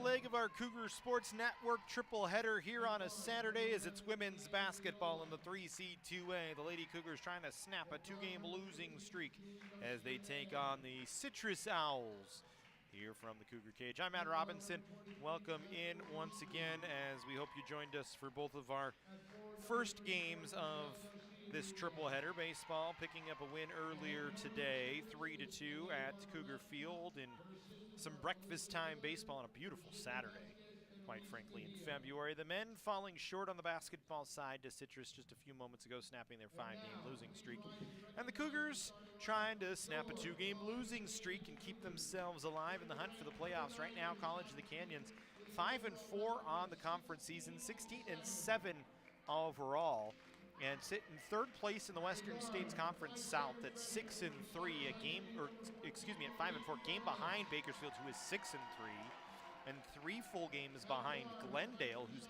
final leg of our Cougar Sports Network triple header here on a Saturday as it's women's basketball in the 3C 2A. The Lady Cougars trying to snap a two-game losing streak as they take on the Citrus Owls here from the Cougar Cage. I'm Matt Robinson. Welcome in once again as we hope you joined us for both of our first games of this triple header. Baseball picking up a win earlier today, 3-2 at Cougar Field, in some breakfast time baseball on a beautiful Saturday, quite frankly, in February. The men falling short on the basketball side to Citrus just a few moments ago, snapping their 5-game losing streak. And the Cougars trying to snap a 2-game losing streak and keep themselves alive in the hunt for the playoffs. Right now, College of the Canyons 5-4 on the conference season, 16-7 overall, and sit in third place in the Western States Conference South at 6-3, at 5-4, game behind Bakersfield, who is 6-3, and 3 full games behind Glendale, who's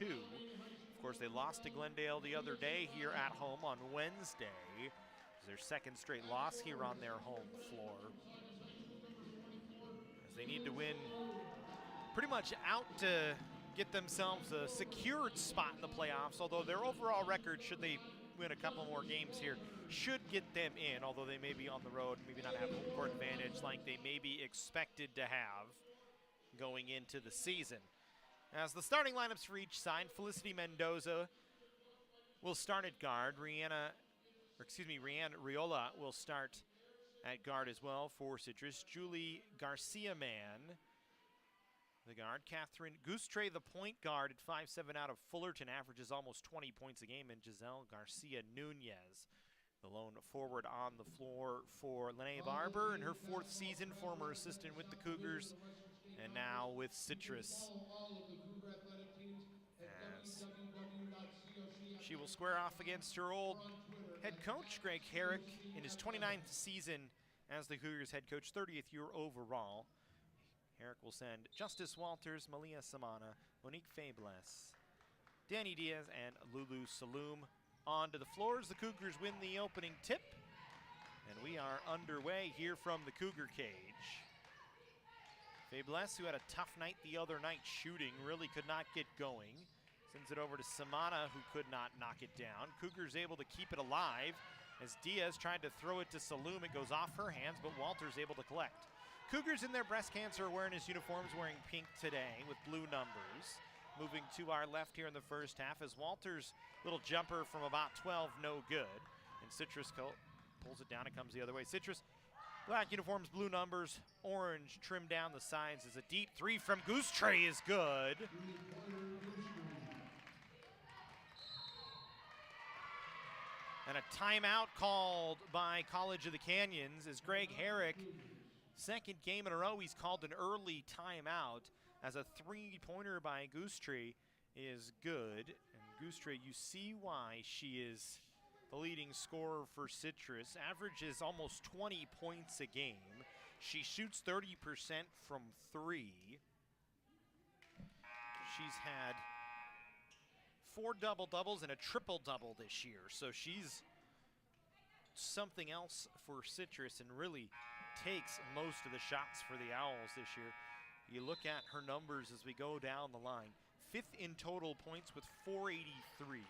8-2. Of course, they lost to Glendale the other day here at home on Wednesday. It's their second straight loss here on their home floor, as they need to win pretty much out to get themselves a secured spot in the playoffs, although their overall record, should they win a couple more games here, should get them in, although they may be on the road, maybe not have home court advantage like they may be expected to have going into the season. As the starting lineups for each side, Felicity Mendoza will start at guard. Rihanna Riola will start at guard as well for Citrus. Julie Garcia-Mann, the guard. Catherine Goostrey, the point guard, at 5'7" out of Fullerton, averages almost 20 points a game. And Giselle Garcia-Nunez, the lone forward on the floor for Lene Barber in her 4th season, former assistant with the Cougars, and now with Citrus, as she will square off against her old head coach, Greg Herrick, in his 29th season as the Cougars head coach, 30th year overall. Herrick will send Justice Walters, Malia Samana, Monique Fables, Danny Diaz, and Lulu Saloom onto the floors. The Cougars win the opening tip, and we are underway here from the Cougar Cage. Fables, who had a tough night the other night shooting, really could not get going. Sends it over to Samana, who could not knock it down. Cougars able to keep it alive as Diaz tried to throw it to Saloom. It goes off her hands, but Walters able to collect. Cougars in their breast cancer awareness uniforms, wearing pink today with blue numbers. Moving to our left here in the first half as Walters' little jumper from about 12, no good. And Citrus pulls it down, it comes the other way. Citrus, black uniforms, blue numbers, orange trimmed down the sides as a deep 3 from Goostrey is good. And a timeout called by College of the Canyons as Greg Herrick, second game in a row, he's called an early timeout, as a 3-pointer by Goostrey is good. And Goostrey, you see why she is the leading scorer for Citrus. Averages almost 20 points a game. She shoots 30% from 3. She's had 4 double-doubles and a triple-double this year, so she's something else for Citrus and really takes most of the shots for the Owls this year. You look at her numbers as we go down the line. 5th in total points with 483.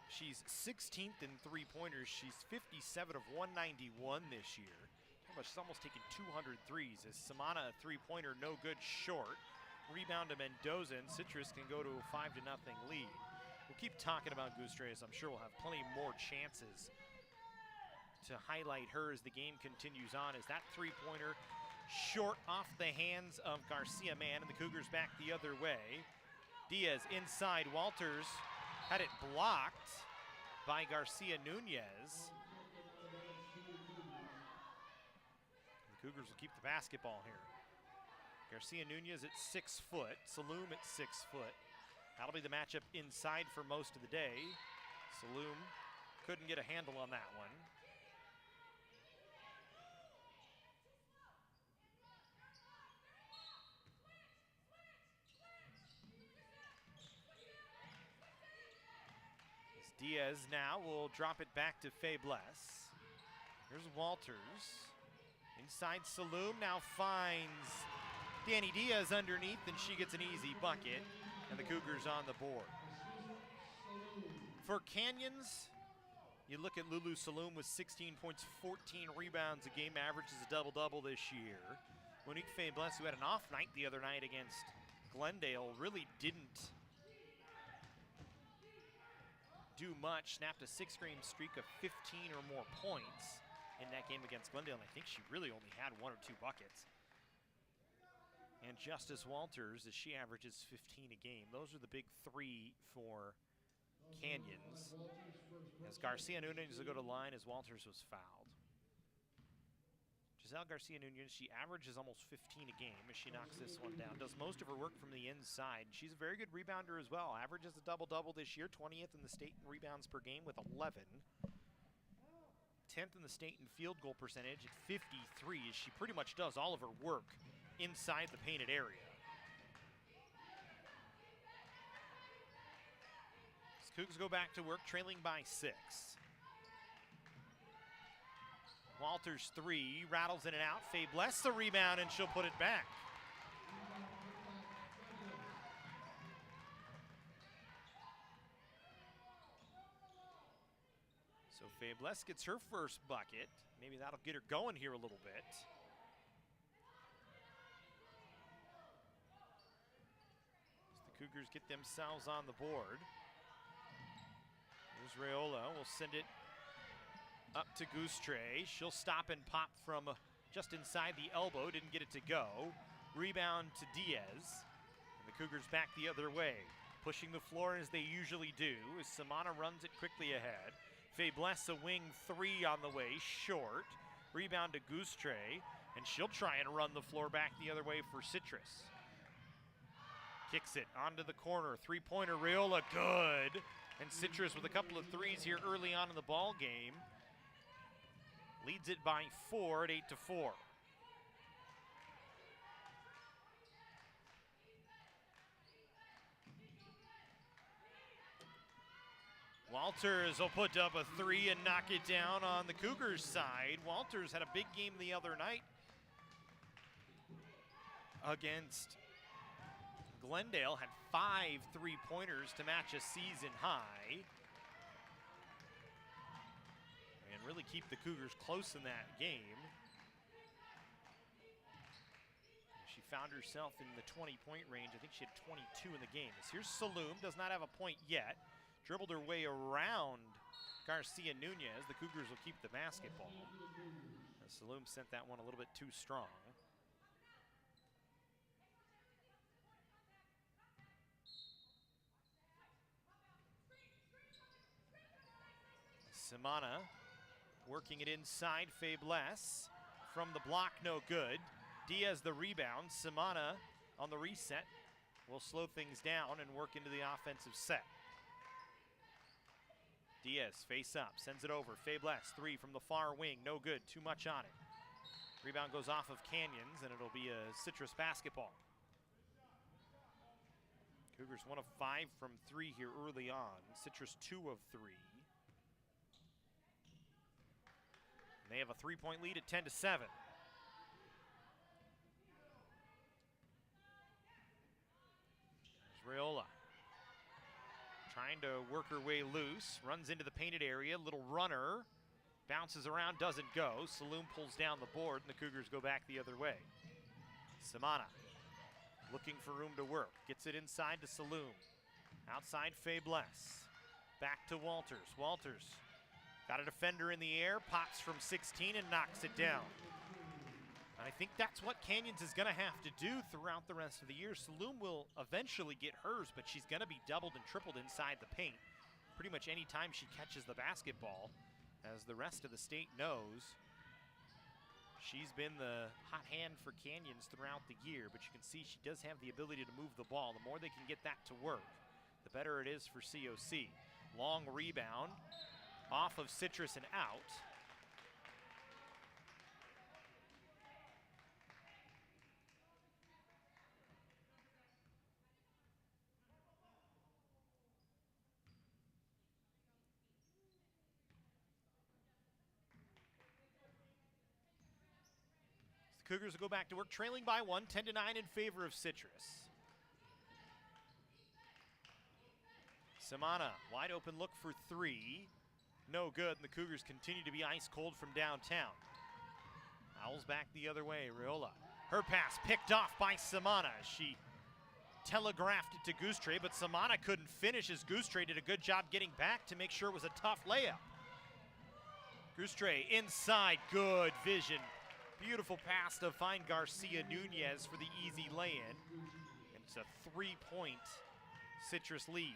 She's 16th in 3-pointers. She's 57 of 191 this year. She's almost taken 200 threes as Samana, a 3-pointer, no good, short. Rebound to Mendoza, and Citrus can go to a 5-0 lead. We'll keep talking about Goostrey, as I'm sure we'll have plenty more chances to highlight her as the game continues on, as that 3-pointer short off the hands of Garcia-Mann, and the Cougars back the other way. Diaz inside, Walters had it blocked by Garcia-Nunez. The Cougars will keep the basketball here. Garcia-Nunez at 6 foot, Saloom at 6 foot. That'll be the matchup inside for most of the day. Saloom couldn't get a handle on that one. As Diaz now will drop it back to Fables. Here's Walters Inside Saloom now finds Danny Diaz underneath, and she gets an easy bucket, and the Cougars on the board. For Canyons, you look at Lulu Saloom with 16 points, 14 rebounds a game, averages a double-double this year. Monique Faiblesse, who had an off night the other night against Glendale, really didn't do much. Snapped a 6-game streak of 15 or more points in that game against Glendale, and I think she really only had 1 or 2 buckets. And Justice Walters, as she averages 15 a game. Those are the big 3 for Canyons. As Garcia Nunez will go to line as Walters was fouled. Giselle Garcia Nunez, she averages almost 15 a game as she knocks this one down. Does most of her work from the inside. She's a very good rebounder as well. Averages a double-double this year, 20th in the state in rebounds per game with 11. 10th in the state in field goal percentage at 53, as she pretty much does all of her work inside the painted area. Cougs go back to work, trailing by 6. Walters 3, rattles in and out. Faiblesse the rebound, and she'll put it back. So Faiblesse gets her first bucket. Maybe that'll get her going here a little bit. As the Cougars get themselves on the board. Here's Rayola, will send it up to Goustray. She'll stop and pop from just inside the elbow, didn't get it to go. Rebound to Diaz, and the Cougars back the other way. Pushing the floor as they usually do, as Samana runs it quickly ahead. Faiblesse a wing 3 on the way, short. Rebound to Goustray, and she'll try and run the floor back the other way for Citrus. Kicks it onto the corner, 3-pointer, Rayola, good. And Citrus with a couple of threes here early on in the ball game. Leads it by 4 at 8-4. Walters will put up a 3 and knock it down on the Cougars side. Walters had a big game the other night against Glendale, had 5 3-pointers to match a season high. And really keep the Cougars close in that game. She found herself in the 20-point range. I think she had 22 in the game. Here's Saloom, does not have a point yet. Dribbled her way around Garcia Nunez. The Cougars will keep the basketball. Saloom sent that one a little bit too strong. Samana working it inside. Faiblesse from the block, no good. Diaz the rebound. Samana on the reset will slow things down and work into the offensive set. Diaz face up, sends it over. Faiblesse 3 from the far wing, no good, too much on it. Rebound goes off of Canyons, and it'll be a Citrus basketball. Cougars 1 of 5 from 3 here early on. Citrus 2 of 3. They have a 3-point lead at 10-7. There's Rayola. Trying to work her way loose. Runs into the painted area. Little runner. Bounces around, doesn't go. Saloom pulls down the board, and the Cougars go back the other way. Samana looking for room to work. Gets it inside to Saloom. Outside Faiblesse. Back to Walters. Walters got a defender in the air, pops from 16 and knocks it down. And I think that's what Canyons is going to have to do throughout the rest of the year. Saloom will eventually get hers, but she's going to be doubled and tripled inside the paint pretty much any time she catches the basketball. As the rest of the state knows, she's been the hot hand for Canyons throughout the year, but you can see she does have the ability to move the ball. The more they can get that to work, the better it is for COC. Long rebound off of Citrus and out. Cougars will go back to work, trailing by 1, 10-9 in favor of Citrus. Samana, wide open look for 3. No good, and the Cougars continue to be ice cold from downtown. Owls back the other way, Riola. Her pass picked off by Samana. She telegraphed it to Goostrey, but Samana couldn't finish as Goostrey did a good job getting back to make sure it was a tough layup. Goostrey inside, good vision. Beautiful pass to find Garcia Nunez for the easy lay-in. And it's a 3-point Citrus lead.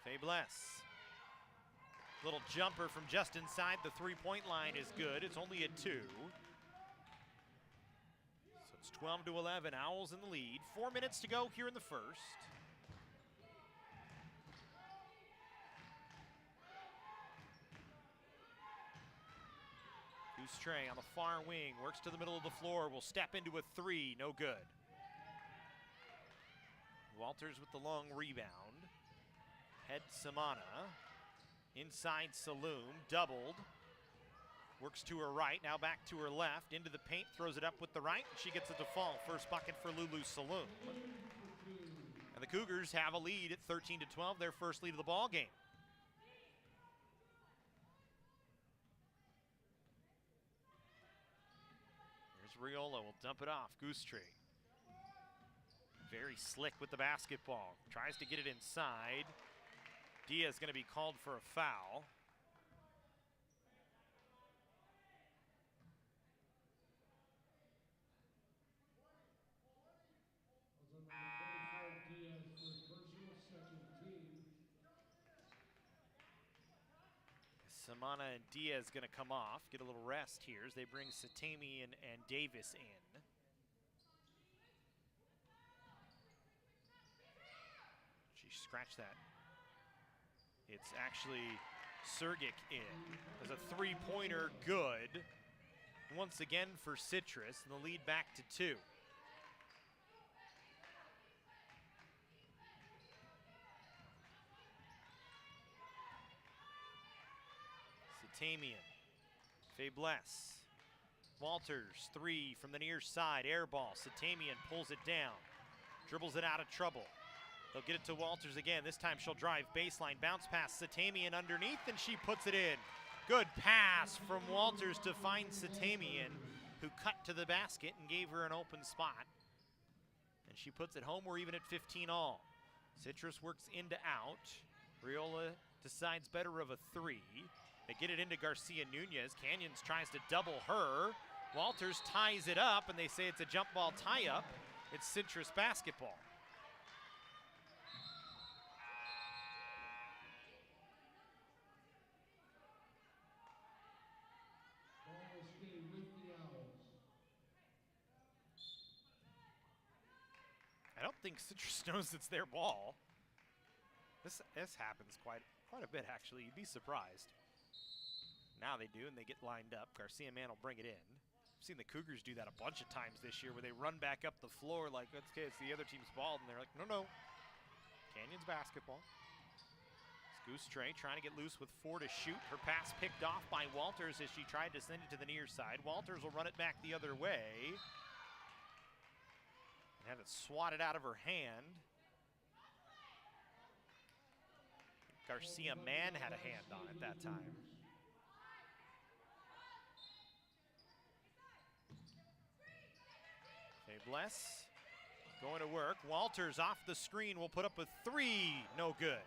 Faiblesse. Little jumper from just inside the 3-point line is good. It's only a 2. So it's 12-11. Owls in the lead. 4 minutes to go here in the first. Goostrey on the far wing, works to the middle of the floor, will step into a 3, no good. Walters with the long rebound. Head Samana. Inside Saloom, doubled. Works to her right, now back to her left, into the paint, throws it up with the right, and she gets a default. First bucket for Lulu Saloom. And the Cougars have a lead at 13-12, their first lead of the ball game. Riola will dump it off. Goostrey. Very slick with the basketball. Tries to get it inside. Diaz going to be called for a foul. Samana and Diaz going to come off, get a little rest here as they bring Satamian and Davis in. She scratched that. It's actually Sergic in. There's a 3-pointer, good. Once again for Citrus, and the lead back to 2. Satamian, Faiblesse, Walters, 3 from the near side, air ball. Satamian pulls it down, dribbles it out of trouble. They'll get it to Walters again. This time she'll drive baseline, bounce pass Satamian underneath, and she puts it in. Good pass from Walters to find Satamian, who cut to the basket and gave her an open spot. And she puts it home. We're even at 15 all. Citrus works into out. Riola decides better of a 3. They get it into Garcia Nunez. Canyons tries to double her. Walters ties it up, and they say it's a jump ball tie-up. It's Citrus basketball. I don't think Citrus knows it's their ball. This happens quite a bit, actually. You'd be surprised. Now they do, and they get lined up. Garcia Mann will bring it in. I've seen the Cougars do that a bunch of times this year where they run back up the floor like, okay, it's the other team's ball, and they're like, no. Canyons basketball. It's Goostrey trying to get loose with 4 to shoot. Her pass picked off by Walters as she tried to send it to the near side. Walters will run it back the other way. And have it swatted out of her hand. Garcia Mann had a hand on it that time. Faiblesse going to work. Walters off the screen will put up a 3. No good.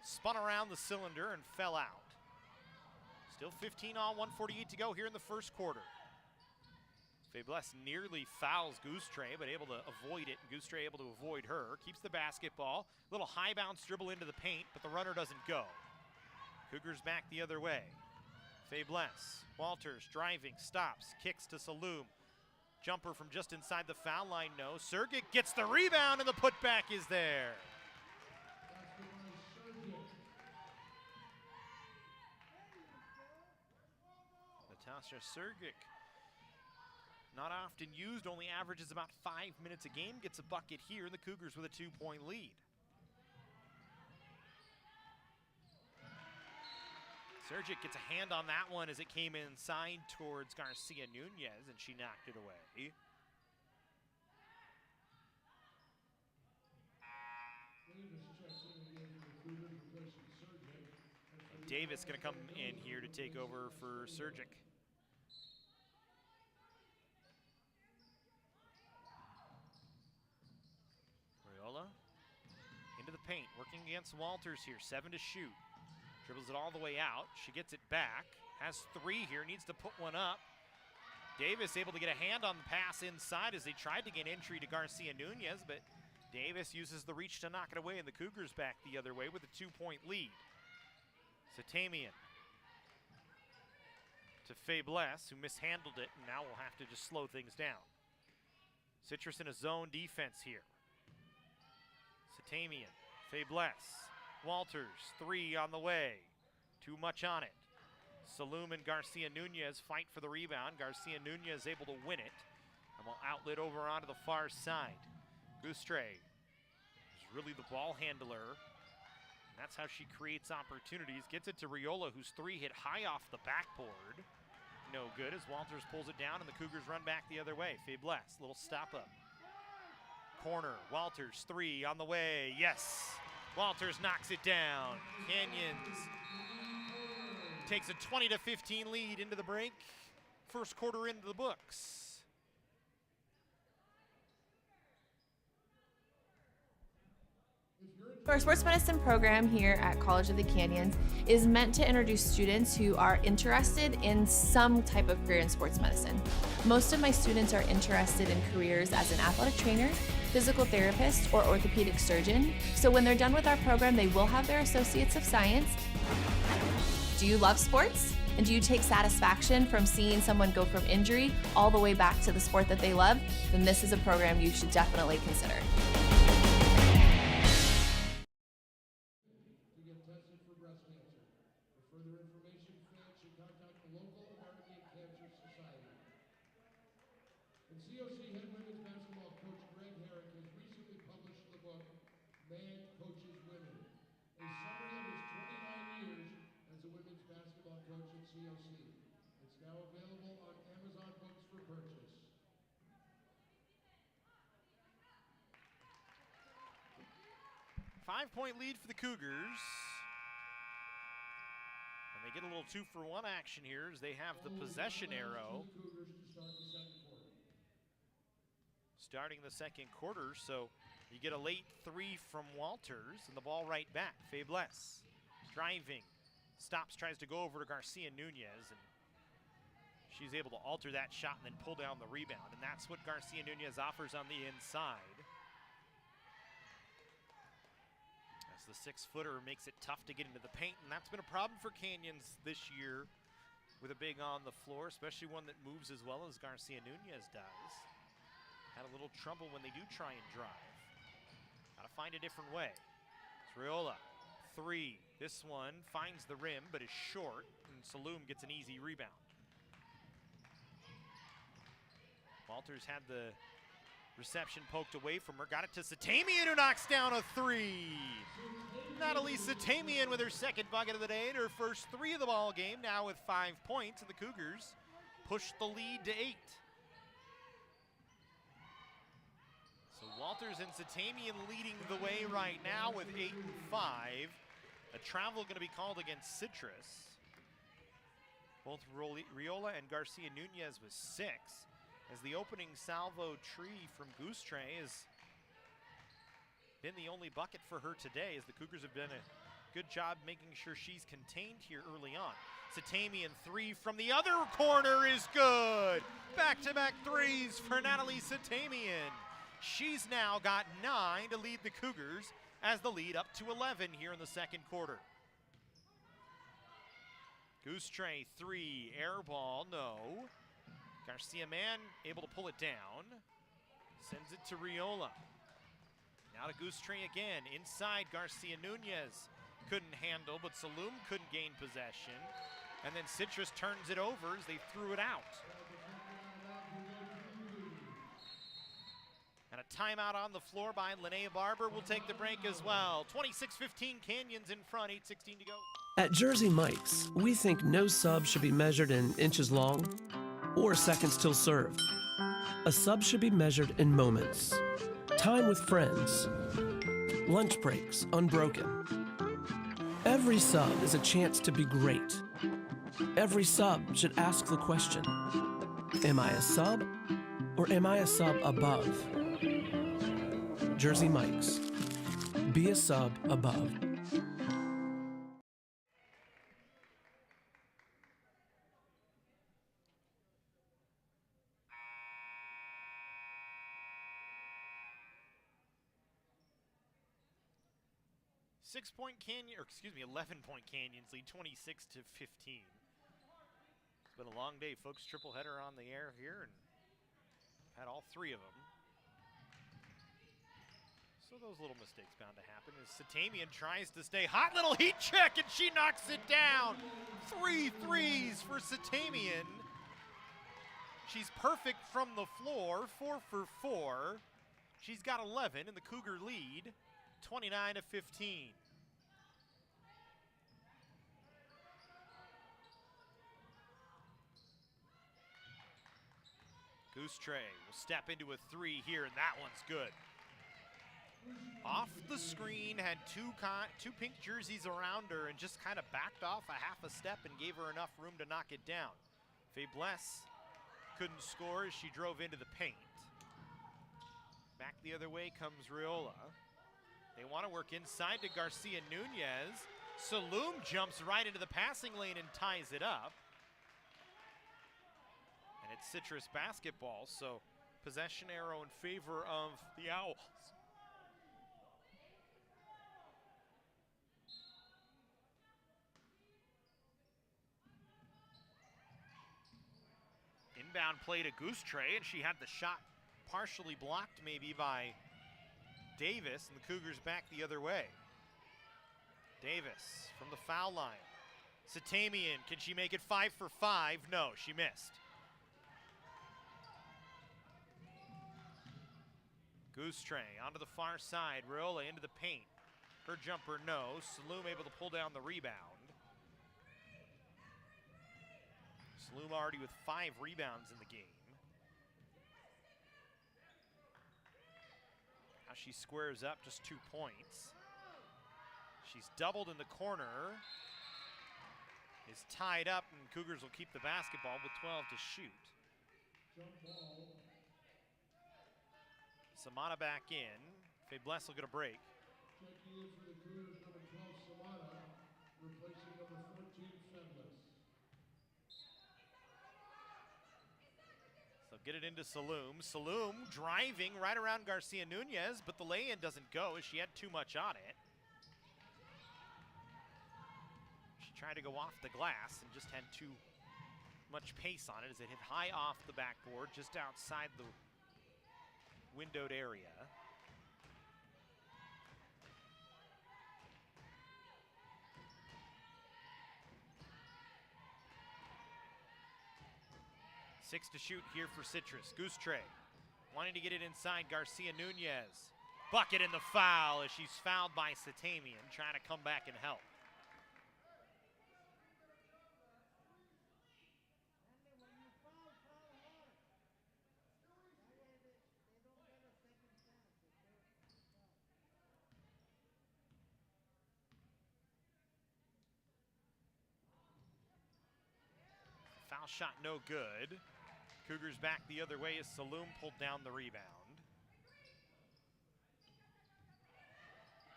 Spun around the cylinder and fell out. Still 15 all, 1:48 to go here in the first quarter. Faiblesse nearly fouls Goostrey, but able to avoid it. And Goostrey able to avoid her. Keeps the basketball. Little high bounce dribble into the paint, but the runner doesn't go. Cougars back the other way. Faiblesse. Walters driving, stops, kicks to Saloom. Jumper from just inside the foul line, no. Sergic gets the rebound, and the putback is there. Natasha Sergic, not often used, only averages about 5 minutes a game, gets a bucket here, and the Cougars with a 2-point lead. Surgic gets a hand on that one as it came inside towards Garcia Nunez, and she knocked it away. And Davis going to come in here to take over for Surgic. Riola into the paint, working against Walters here, 7 to shoot. Dribbles it all the way out. She gets it back. Has 3 here. Needs to put one up. Davis able to get a hand on the pass inside as they tried to get entry to Garcia Nunez, but Davis uses the reach to knock it away, and the Cougars back the other way with a 2-point lead. Satamian to Faiblesse, who mishandled it, and now will have to just slow things down. Citrus in a zone defense here. Satamian, Faiblesse. Walters, 3 on the way. Too much on it. Saloom and Garcia Nunez fight for the rebound. Garcia Nunez able to win it, and will outlet over onto the far side. Gustre is really the ball handler. And that's how she creates opportunities. Gets it to Riola, whose 3 hit high off the backboard. No good as Walters pulls it down, and the Cougars run back the other way. Faiblesse, little stop up. Corner, Walters, 3 on the way. Yes! Walters knocks it down. Canyons takes a 20-15 lead into the break. First quarter into the books. Our sports medicine program here at College of the Canyons is meant to introduce students who are interested in some type of career in sports medicine. Most of my students are interested in careers as an athletic trainer, physical therapist, or orthopedic surgeon. So when they're done with our program, they will have their Associates of Science. Do you love sports? And do you take satisfaction from seeing someone go from injury all the way back to the sport that they love? Then this is a program you should definitely consider. It's now available on Amazon Books for purchase. 5-point lead for the Cougars. And they get a little 2-for-1 action here as they have the possession arrow. Starting the second quarter, so you get a late 3 from Walters and the ball right back. Faiblesse driving, stops, tries to go over to Garcia Nunez, and she's able to alter that shot and then pull down the rebound, and that's what Garcia Nunez offers on the inside. As the 6-footer makes it tough to get into the paint, and that's been a problem for Canyons this year with a big on the floor, especially one that moves as well as Garcia Nunez does. Had a little trouble when they do try and drive. Gotta find a different way. It's Riola, 3. This one finds the rim, but is short, and Saloom gets an easy rebound. Walters had the reception poked away from her. Got it to Satamian, who knocks down a 3. Natalie Satamian with her second bucket of the day and her first 3 of the ball game, now with 5 points, and the Cougars push the lead to 8. So Walters and Satamian leading the way right now with 8 and 5. A travel going to be called against Citrus. Both Riola and Garcia Nunez with 6. As the opening salvo tree from Gustre has been the only bucket for her today, as the Cougars have done a good job making sure she's contained here early on. Satamian, 3 from the other corner is good. Back-to-back 3s for Natalie Satamian. She's now got 9 to lead the Cougars as the lead up to 11 here in the second quarter. Gustre, 3, air ball, no. Garcia Man able to pull it down. Sends it to Riola. Now to Gustre again. Inside, Garcia Nunez couldn't handle, but Saloom couldn't gain possession. And then Citrus turns it over as they threw it out. And And a timeout on the floor by Lene Barber will take the break as well. 26-15 Canyons in front, 8:16 to go. At Jersey Mike's, we think no sub should be measured in inches long or seconds till served. A sub should be measured in moments. Time with friends. Lunch breaks unbroken. Every sub is a chance to be great. Every sub should ask the question, am I a sub or am I a sub above? Jersey Mike's. Be a sub above. Excuse me, 11-point Canyons lead 26-15. It's been a long day, folks. Triple header on the air here, and had all three of them. So those little mistakes bound to happen as Satamian tries to stay hot. Little heat check, and she knocks it down. 3 threes for Satamian. She's perfect from the floor, 4 for 4. She's got 11 in the Cougar lead, 29-15. Goose Tray will step into a 3 here, and that one's good. Off the screen, had two pink jerseys around her and just kind of backed off a half a step and gave her enough room to knock it down. Faiblesse couldn't score as she drove into the paint. Back the other way comes Riola. They want to work inside to Garcia Nunez. Saloom jumps right into the passing lane and ties it up. And it's Citrus basketball, so possession arrow in favor of the Owls. Inbound play to Goose Tray, and she had the shot partially blocked maybe by Davis, and the Cougars back the other way. Davis from the foul line. Satamian, can she make it 5 for 5? No, she missed. Goose Tray onto the far side. Riola into the paint. Her jumper, no. Saloom able to pull down the rebound. Saloom already with 5 rebounds in the game. Now she squares up, just 2 points. She's doubled in the corner. Is tied up, and Cougars will keep the basketball with 12 to shoot. Samana back in. Faiblesse will get a break. Checking in for the Cougars, number 12, Samana, replacing number 14, Faiblesse. So get it into Saloom. Saloom driving right around Garcia Nunez, but the lay-in doesn't go as she had too much on it. She tried to go off the glass and just had too much pace on it as it hit high off the backboard just outside the windowed area. Six to shoot here for Citrus. Goose Tray wanting to get it inside Garcia Nunez. Bucket in the foul as she's fouled by Satamian, trying to come back and help. Foul shot no good. Cougars back the other way as Saloom pulled down the rebound.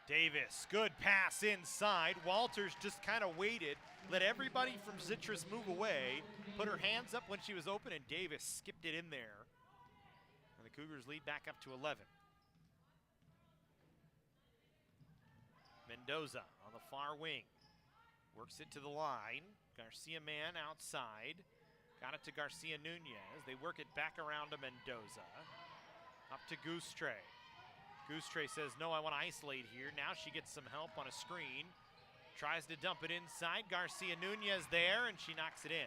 Davis, good pass inside. Walters just kind of waited, let everybody from Citrus move away, put her hands up when she was open, and Davis skipped it in there. And the Cougars lead back up to 11. Mendoza on the far wing. Works it to the line. Garcia man outside. Got it to Garcia Nunez. They work it back around to Mendoza. Up to Goose Tray. Goose Tray says, no, I want to isolate here. Now she gets some help on a screen. Tries to dump it inside. Garcia Nunez there, and she knocks it in.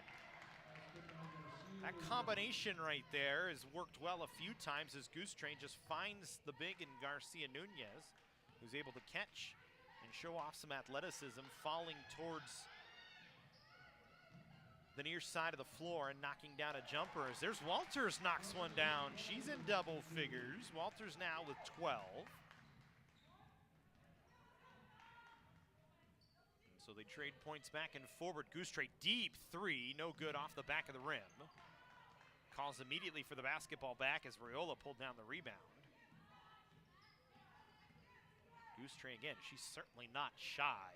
That combination right there has worked well a few times as Goose Train just finds the big and Garcia Nunez, who's able to catch and show off some athleticism, falling towards the near side of the floor and knocking down a jumper. As there's Walters knocks one down. She's in double figures. Walters now with 12. So they trade points back and forward. Goose Train deep three, no good off the back of the rim. Calls immediately for the basketball back as Raiola pulled down the rebound. Goose Train again, she's certainly not shy.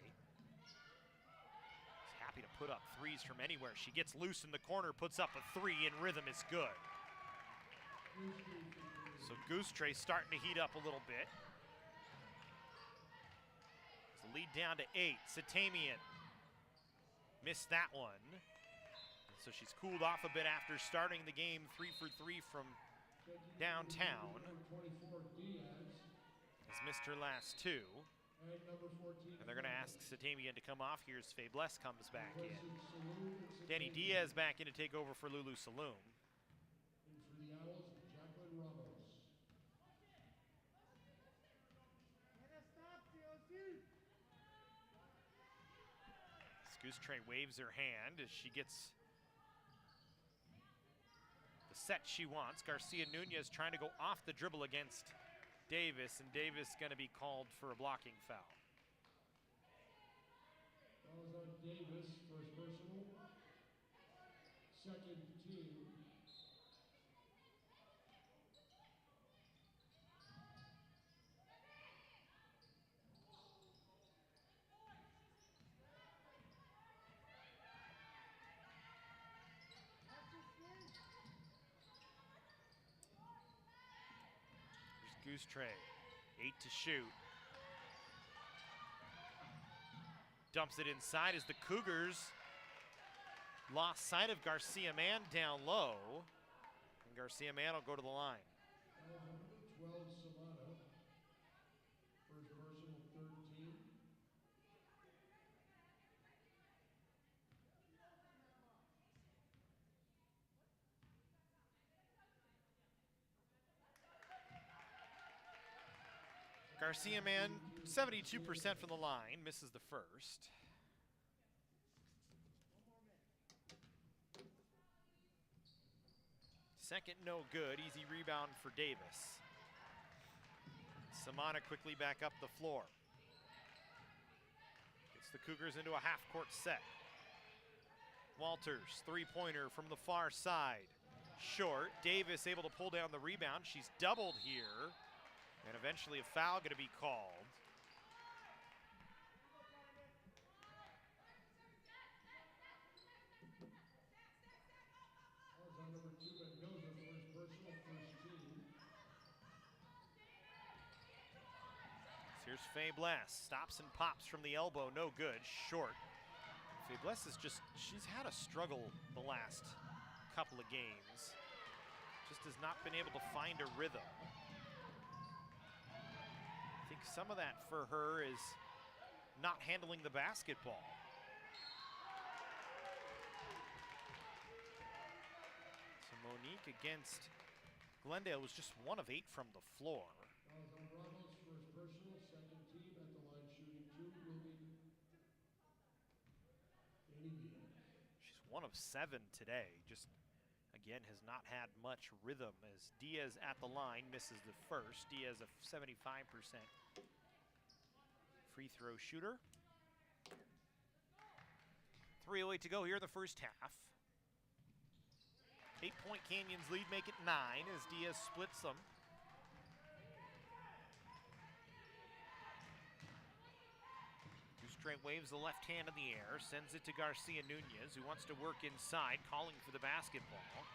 She's happy to put up threes from anywhere. She gets loose in the corner, puts up a three, and rhythm is good. So Goose Train starting to heat up a little bit. It's a lead down to 8. Satamian missed that one. So she's cooled off a bit after starting the game 3 for 3 from downtown. Has missed her last 2. And they're going to ask Satamian to come off. Here's Faiblesse comes back in. Danny Diaz back in to take over for Lulu Saloom. Goose Train waves her hand as she gets the set she wants. Garcia Nunez trying to go off the dribble against Davis, and Davis going to be called for a blocking foul. That was on Davis, first personal, second team. Goose Train, 8 to shoot. Dumps it inside as the Cougars lost sight of Garcia Mann down low. And Garcia Mann will go to the line. 12 Savannah, first personal, 13. Garcia Mann, 72% from the line, misses the first. Second, no good. Easy rebound for Davis. Samana quickly back up the floor. Gets the Cougars into a half-court set. Walters, three-pointer from the far side. Short. Davis able to pull down the rebound. She's doubled here. And eventually a foul going to be called. On number 2, Mendoza, first personal, first team. Here's Faiblesse. Stops and pops from the elbow. No good. Short. Faiblesse is just, she's had a struggle the last couple of games. Just has not been able to find a rhythm. I think some of that for her is not handling the basketball. So Monique against Glendale was just 1 of 8 from the floor. Ramos, first personal, second team at the line shooting 2, will be Danny Diaz. She's 1 of 7 today. Just again has not had much rhythm as Diaz at the line misses the first. Diaz a 75% free throw shooter. 3:08 to go here in the first half. 8-point Canyons lead, make it 9 as Diaz splits them. Goose Train waves the left hand in the air, sends it to Garcia Nunez, who wants to work inside, calling for the basketball.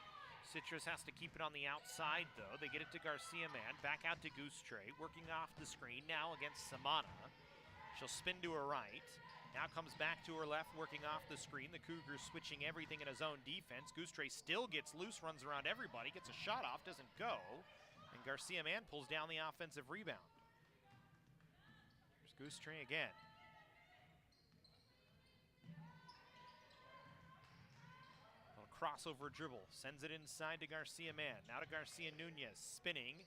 Citrus has to keep it on the outside, though. They get it to Garcia Mann, back out to Goose Train, working off the screen, now against Samana. She'll spin to her right. Now comes back to her left, working off the screen. The Cougars switching everything in his own defense. Goose Train still gets loose, runs around everybody, gets a shot off, doesn't go. And Garcia Mann pulls down the offensive rebound. Here's Goose Train again. crossover dribble, sends it inside to Garcia Man. Now to Garcia Nunez, spinning.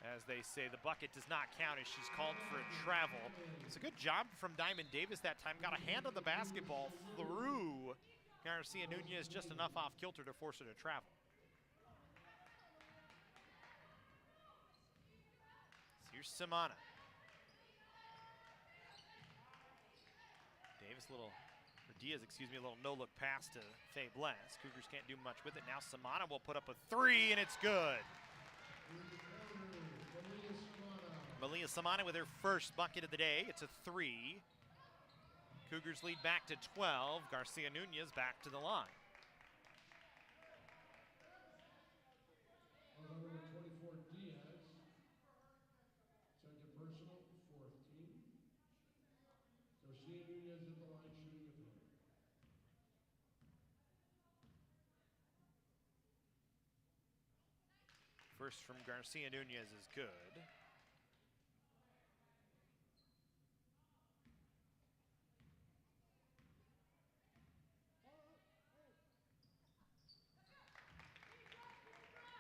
As they say, the bucket does not count as she's called for a travel. It's a good job from Diamond Davis that time. Got a hand on the basketball through Garcia Nunez, just enough off kilter to force her to travel. So here's Samana. Diaz, excuse me, a little no-look pass to Faye Bless. Cougars can't do much with it. Now Samana will put up a three, and it's good. Malia Samana with her first bucket of the day. It's a three. Cougars lead back to 12. Garcia Nunez back to the line. Number 24, Diaz. Second personal, fourth team. Garcia Nunez at the line shooting a pair. First from Garcia Nunez is good.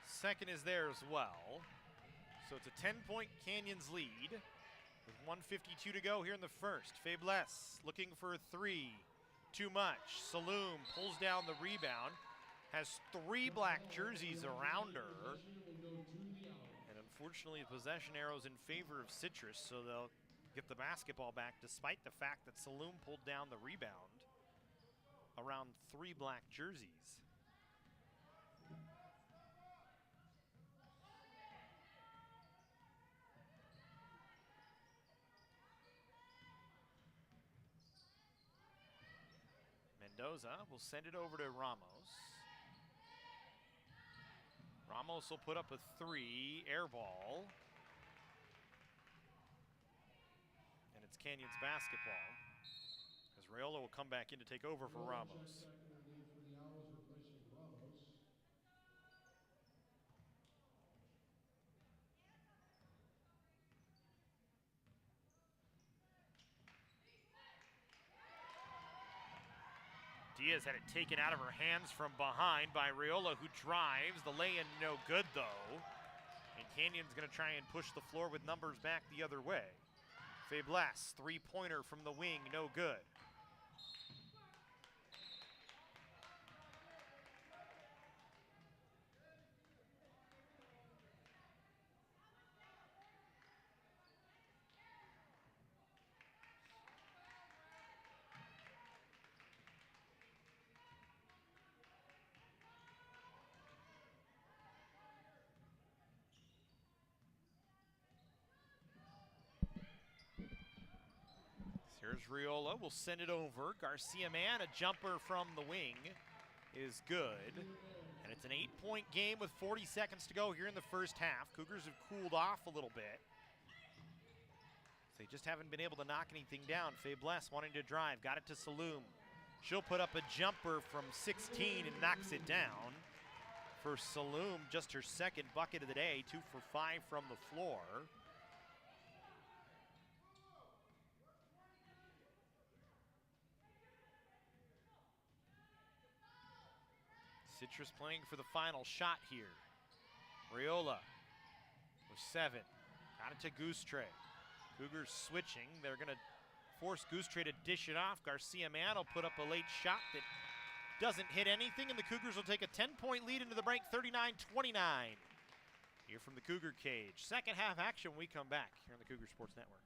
Second is there as well. So it's a 10-point Canyons lead with 1:52 to go here in the first. Fablesse looking for a three. Too much. Saloom pulls down the rebound. Has three black jerseys around her. And unfortunately, the possession arrow's in favor of Citrus, so they'll get the basketball back despite the fact that Saloom pulled down the rebound around three black jerseys. Mendoza will send it over to Ramos. Ramos will put up a three, air ball. And it's Canyons basketball, as Rayola will come back in to take over for Ramos. Diaz had it taken out of her hands from behind by Rayola, who drives. The lay-in no good, though. And Canyon's going to try and push the floor with numbers back the other way. Fablesse, three-pointer from the wing, no good. Here's Rayola, will send it over. Garcia Man, a jumper from the wing is good. And it's an 8-point game with 40 seconds to go here in the first half. Cougars have cooled off a little bit. They just haven't been able to knock anything down. Fablesse wanting to drive, got it to Saloom. She'll put up a jumper from 16 and knocks it down. For Saloom, just her second bucket of the day, 2 for 5 from the floor. Citrus playing for the final shot here. Rayola with 7. Got it to Goostrey. Cougars switching. They're going to force Goostrey to dish it off. Garcia Man will put up a late shot that doesn't hit anything, and the Cougars will take a 10-point lead into the break, 39-29. Here from the Cougar cage. Second half action when we come back here on the Cougar Sports Network.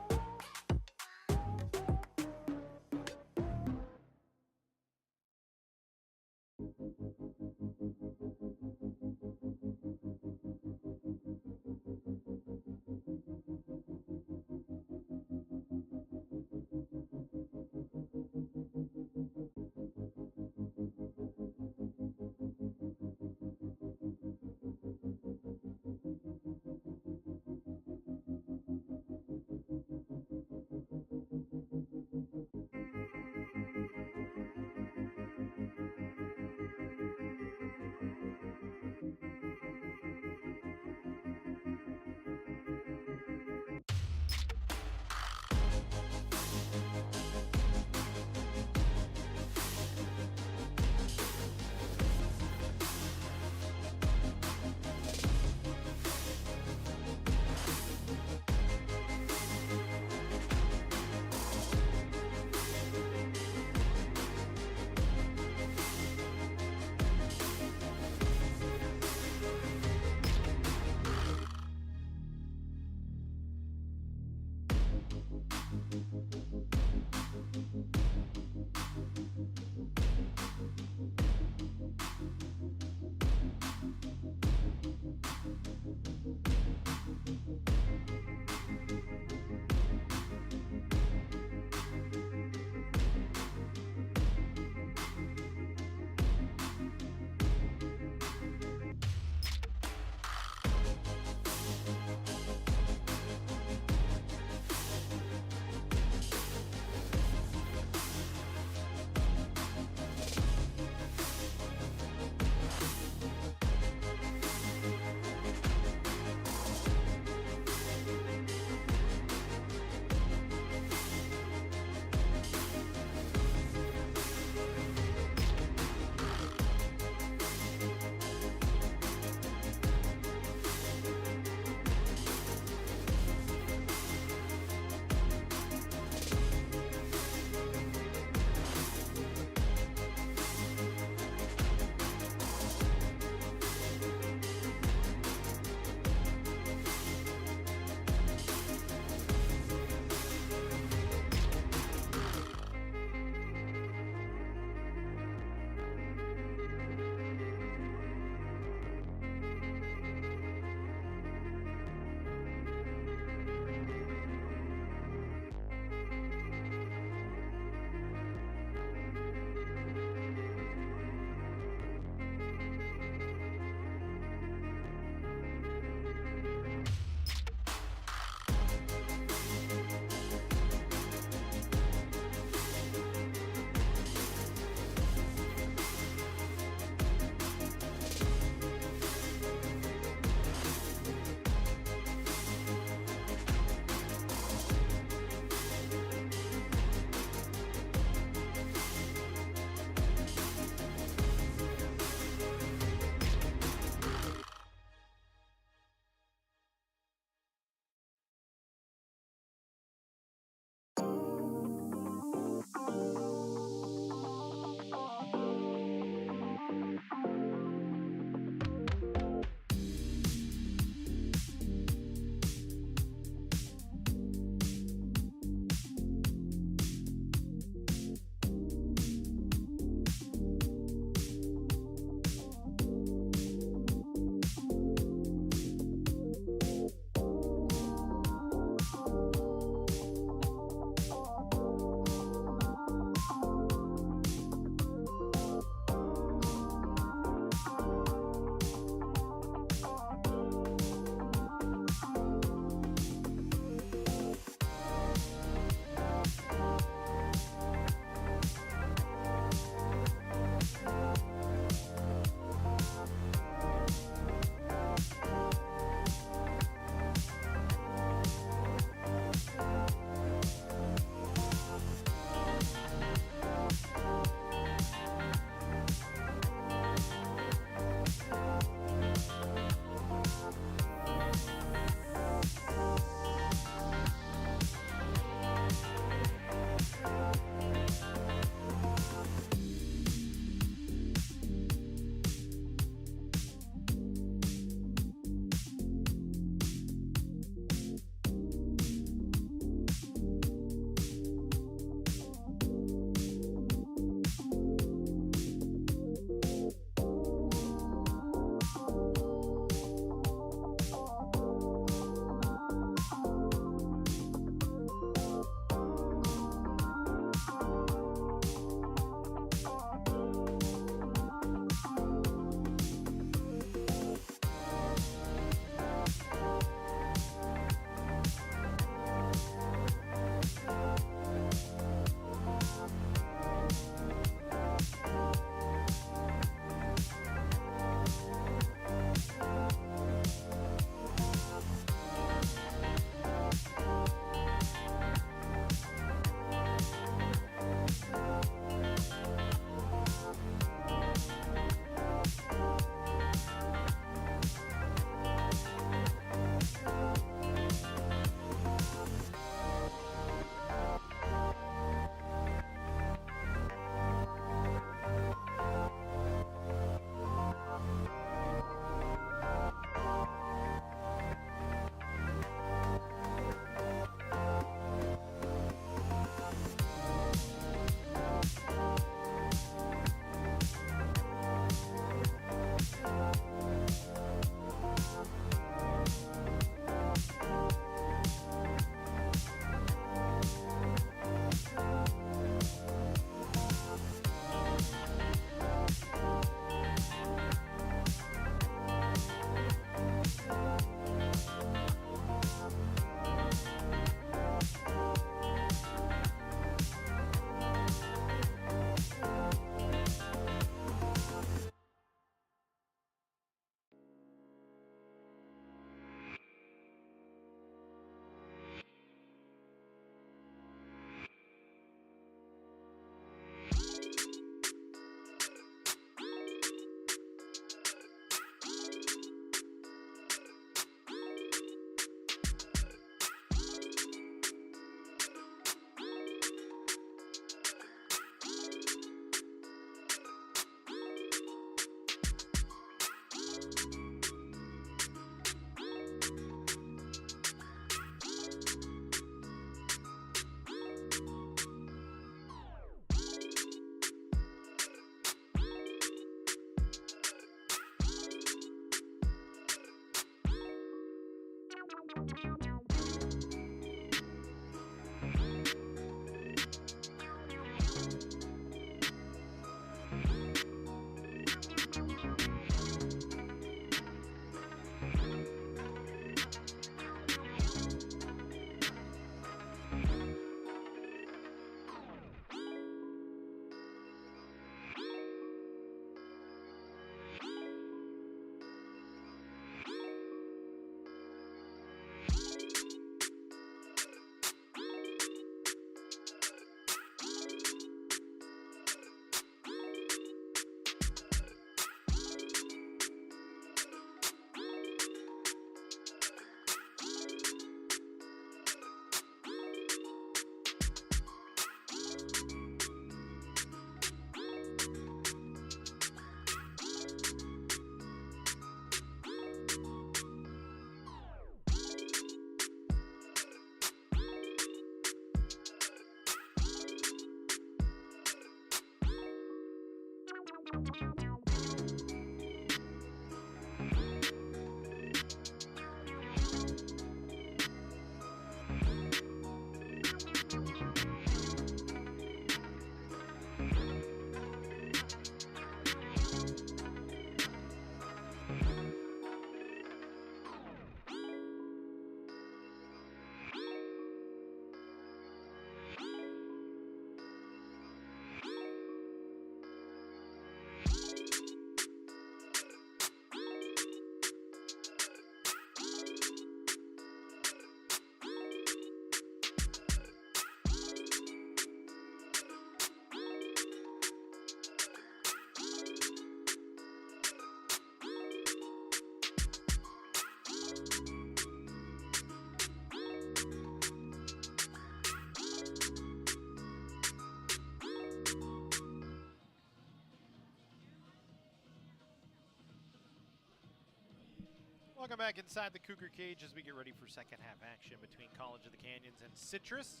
Welcome back inside the Cougar cage as we get ready for second half action between College of the Canyons and Citrus.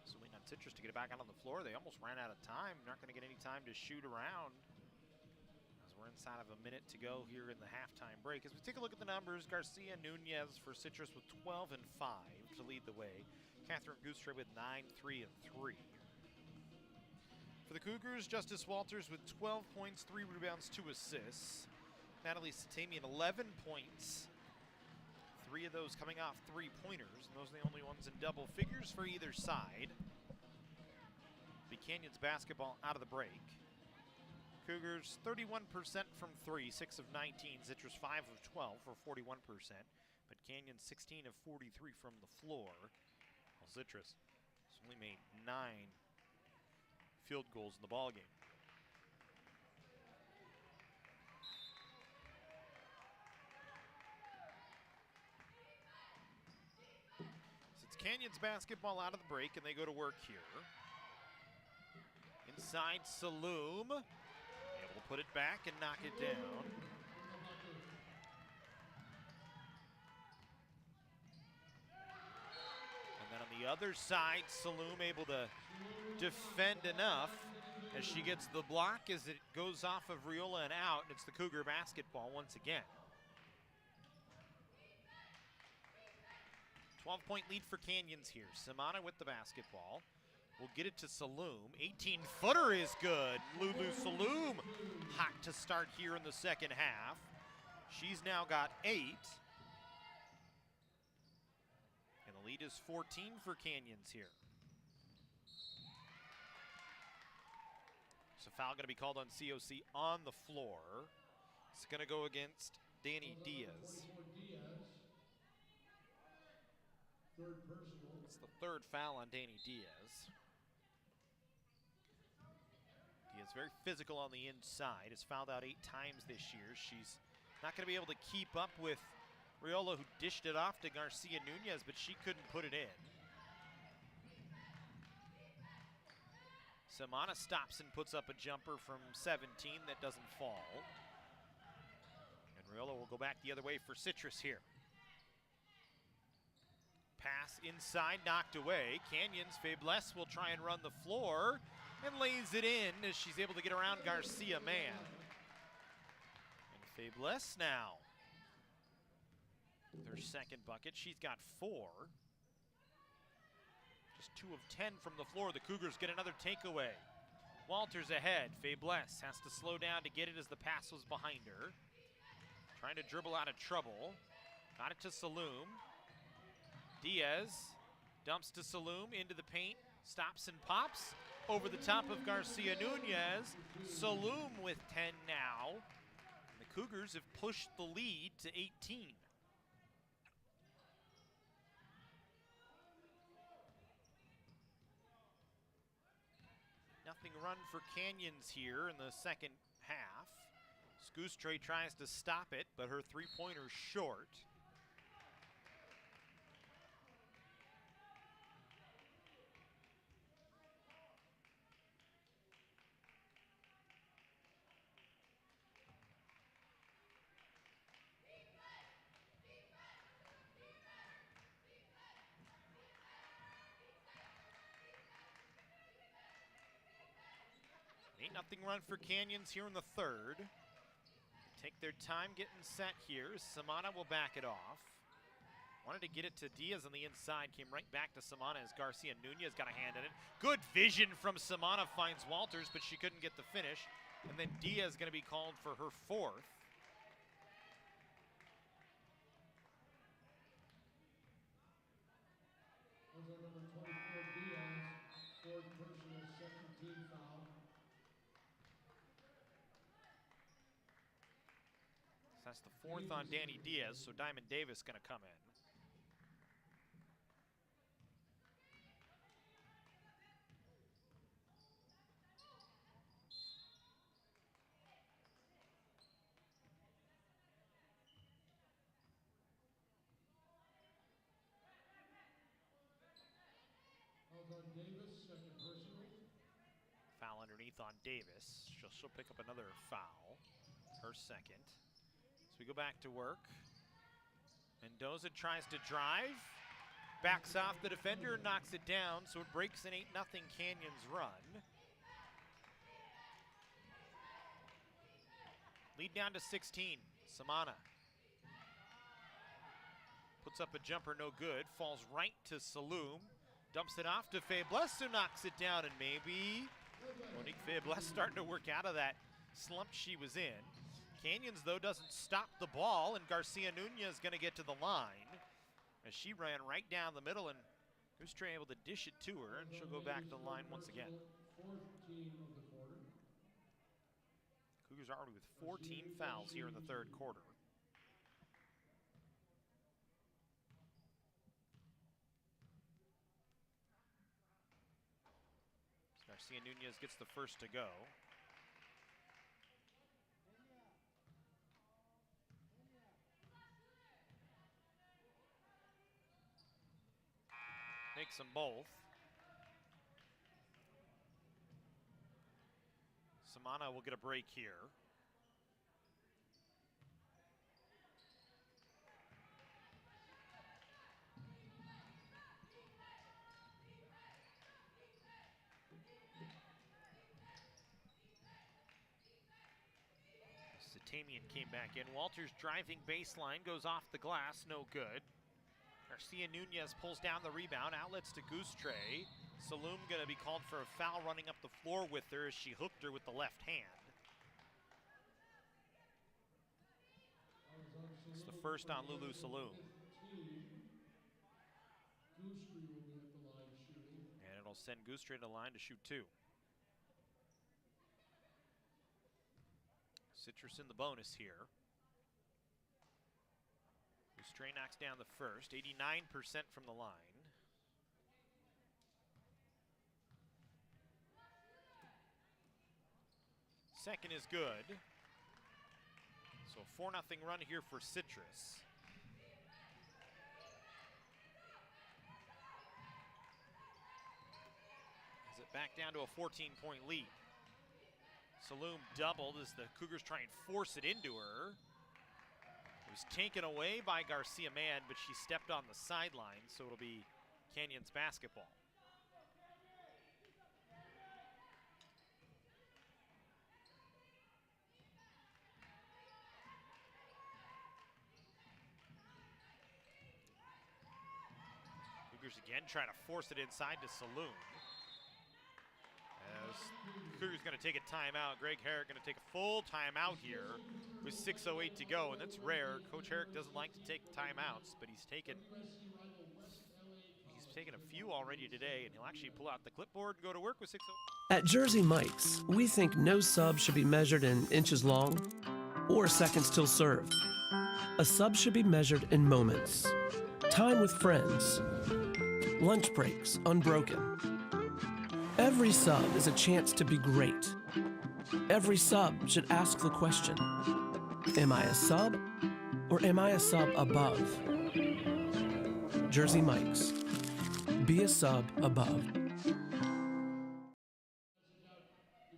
So waiting on Citrus to get it back out on the floor. They almost ran out of time. Not going to get any time to shoot around as we're inside of a minute to go here in the halftime break. As we take a look at the numbers, Garcia Nunez for Citrus with 12 and 5 to lead the way. Catherine Goostrey with 9, 3, and 3. For the Cougars, Justice Walters with 12 points, 3 rebounds, 2 assists. Natalie Satamian 11 points. 3 of those coming off three-pointers, and those are the only ones in double figures for either side. The Canyons basketball out of the break. Cougars 31% from 3, 6 of 19. Citrus 5 of 12 for 41%. But Canyons 16 of 43 from the floor. While Citrus has only made 9 field goals in the ballgame. Canyons basketball out of the break, and they go to work here. Inside Saloom, able to put it back and knock it down. And then on the other side, Saloom able to defend enough as she gets the block as it goes off of Riola and out, and it's the Cougar basketball once again. 12-point lead for Canyons here. Samana with the basketball. We'll get it to Saloom. 18-footer is good. Lulu Saloom hot to start here in the second half. She's now got 8. And the lead is 14 for Canyons here. So foul going to be called on COC on the floor. It's going to go against Danny Diaz. It's the third foul on Danny Diaz. Diaz very physical on the inside. Has fouled out 8 times this year. She's not going to be able to keep up with Riola, who dished it off to Garcia Nunez, but she couldn't put it in. Samana stops and puts up a jumper from 17 that doesn't fall. And Riola will go back the other way for Citrus here. Pass inside, knocked away. Canyons, Fabless will try and run the floor and lays it in as she's able to get around Garcia Mann. And Fabless now. her second bucket. She's got 4. Just 2 of 10 from the floor. The Cougars get another takeaway. Walters ahead. Faiblesse has to slow down to get it as the pass was behind her. Trying to dribble out of trouble. Got it to Saloom. Diaz dumps to Saloom into the paint. Stops and pops over the top of Garcia Nunez. Saloom with 10 now. And the Cougars have pushed the lead to 18. Nothing run for Canyons here in the second half. Scoustre tries to stop it, but her three-pointer's short. Nothing run for Canyons here in the third. Take their time getting set here. Samana will back it off. Wanted to get it to Diaz on the inside. Came right back to Samana as Garcia Nunez got a hand in it. Good vision from Samana, finds Walters, but she couldn't get the finish. And then Diaz going to be called for her 4th. Those are number 24, Diaz, 4th personal, 2nd team foul. That's the 4th on Danny Diaz, so Diamond Davis going to come in. Fouls on Davis, 2nd personal. Foul underneath on Davis. She'll pick up another foul, her 2nd. So we go back to work. Mendoza tries to drive, backs off the defender, knocks it down, so it breaks an 8-0 Canyons run. Lead down to 16. Samana puts up a jumper, no good. Falls right to Saloom. Dumps it off to Faiblesse, who knocks it down, and maybe Monique Faiblesse starting to work out of that slump she was in. Canyons, though, doesn't stop the ball, and Garcia Nunez is going to get to the line as she ran right down the middle, and Gustre able to dish it to her, and she'll go back to the line once again. 4th team of the quarter. Cougars already with 14 fouls here in the third quarter. Garcia Nunez gets the first to go. Makes them both. Samana will get a break here. Satamian came back in. Walters driving baseline, goes off the glass, no good. Garcia Nunez pulls down the rebound, outlets to Gustre. Saloom going to be called for a foul running up the floor with her as she hooked her with the left hand. It's the first on Lulu Saloom. And it'll send Gustre to the line to shoot 2. Citrus in the bonus here. Gustre knocks down the first, 89% from the line. Second is good. So a 4-0 run here for Citrus. As it back down to a 14-point lead. Saloom doubled as the Cougars try and force it into her. It was taken away by Garcia Mann, but she stepped on the sideline, so it'll be Canyons basketball. Cougars again trying to force it inside to Saloon. As Cougars going to take a timeout. Greg Herrick going to take a full timeout here with 6:08 to go, and that's rare. Coach Herrick doesn't like to take timeouts, but he's taken a few already today, and he'll actually pull out the clipboard and go to work with 6:08. At Jersey Mike's, we think no sub should be measured in inches long or seconds till served. A sub should be measured in moments. Time with friends. Lunch breaks unbroken. Every sub is a chance to be great. Every sub should ask the question, am I a sub or am I a sub above? Jersey Mike's. Be a sub above. The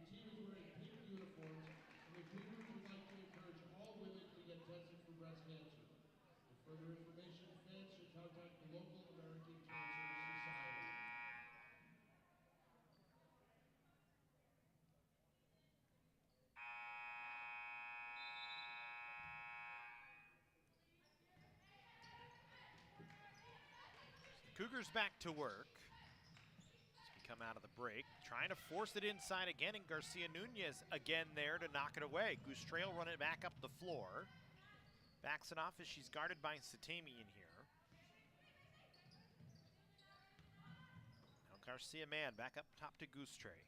team is wearing pink uniforms, and the Cougars would like to encourage all women to get tested for breast cancer. For further information, fans should contact the local American Cancer Society. Cougars back to work. As we come out of the break, trying to force it inside again, and Garcia Nunez again there to knock it away. Goose Trail running it back up the floor. Backs it off as she's guarded by Satamian here. Now Garcia man back up top to Goose Trail.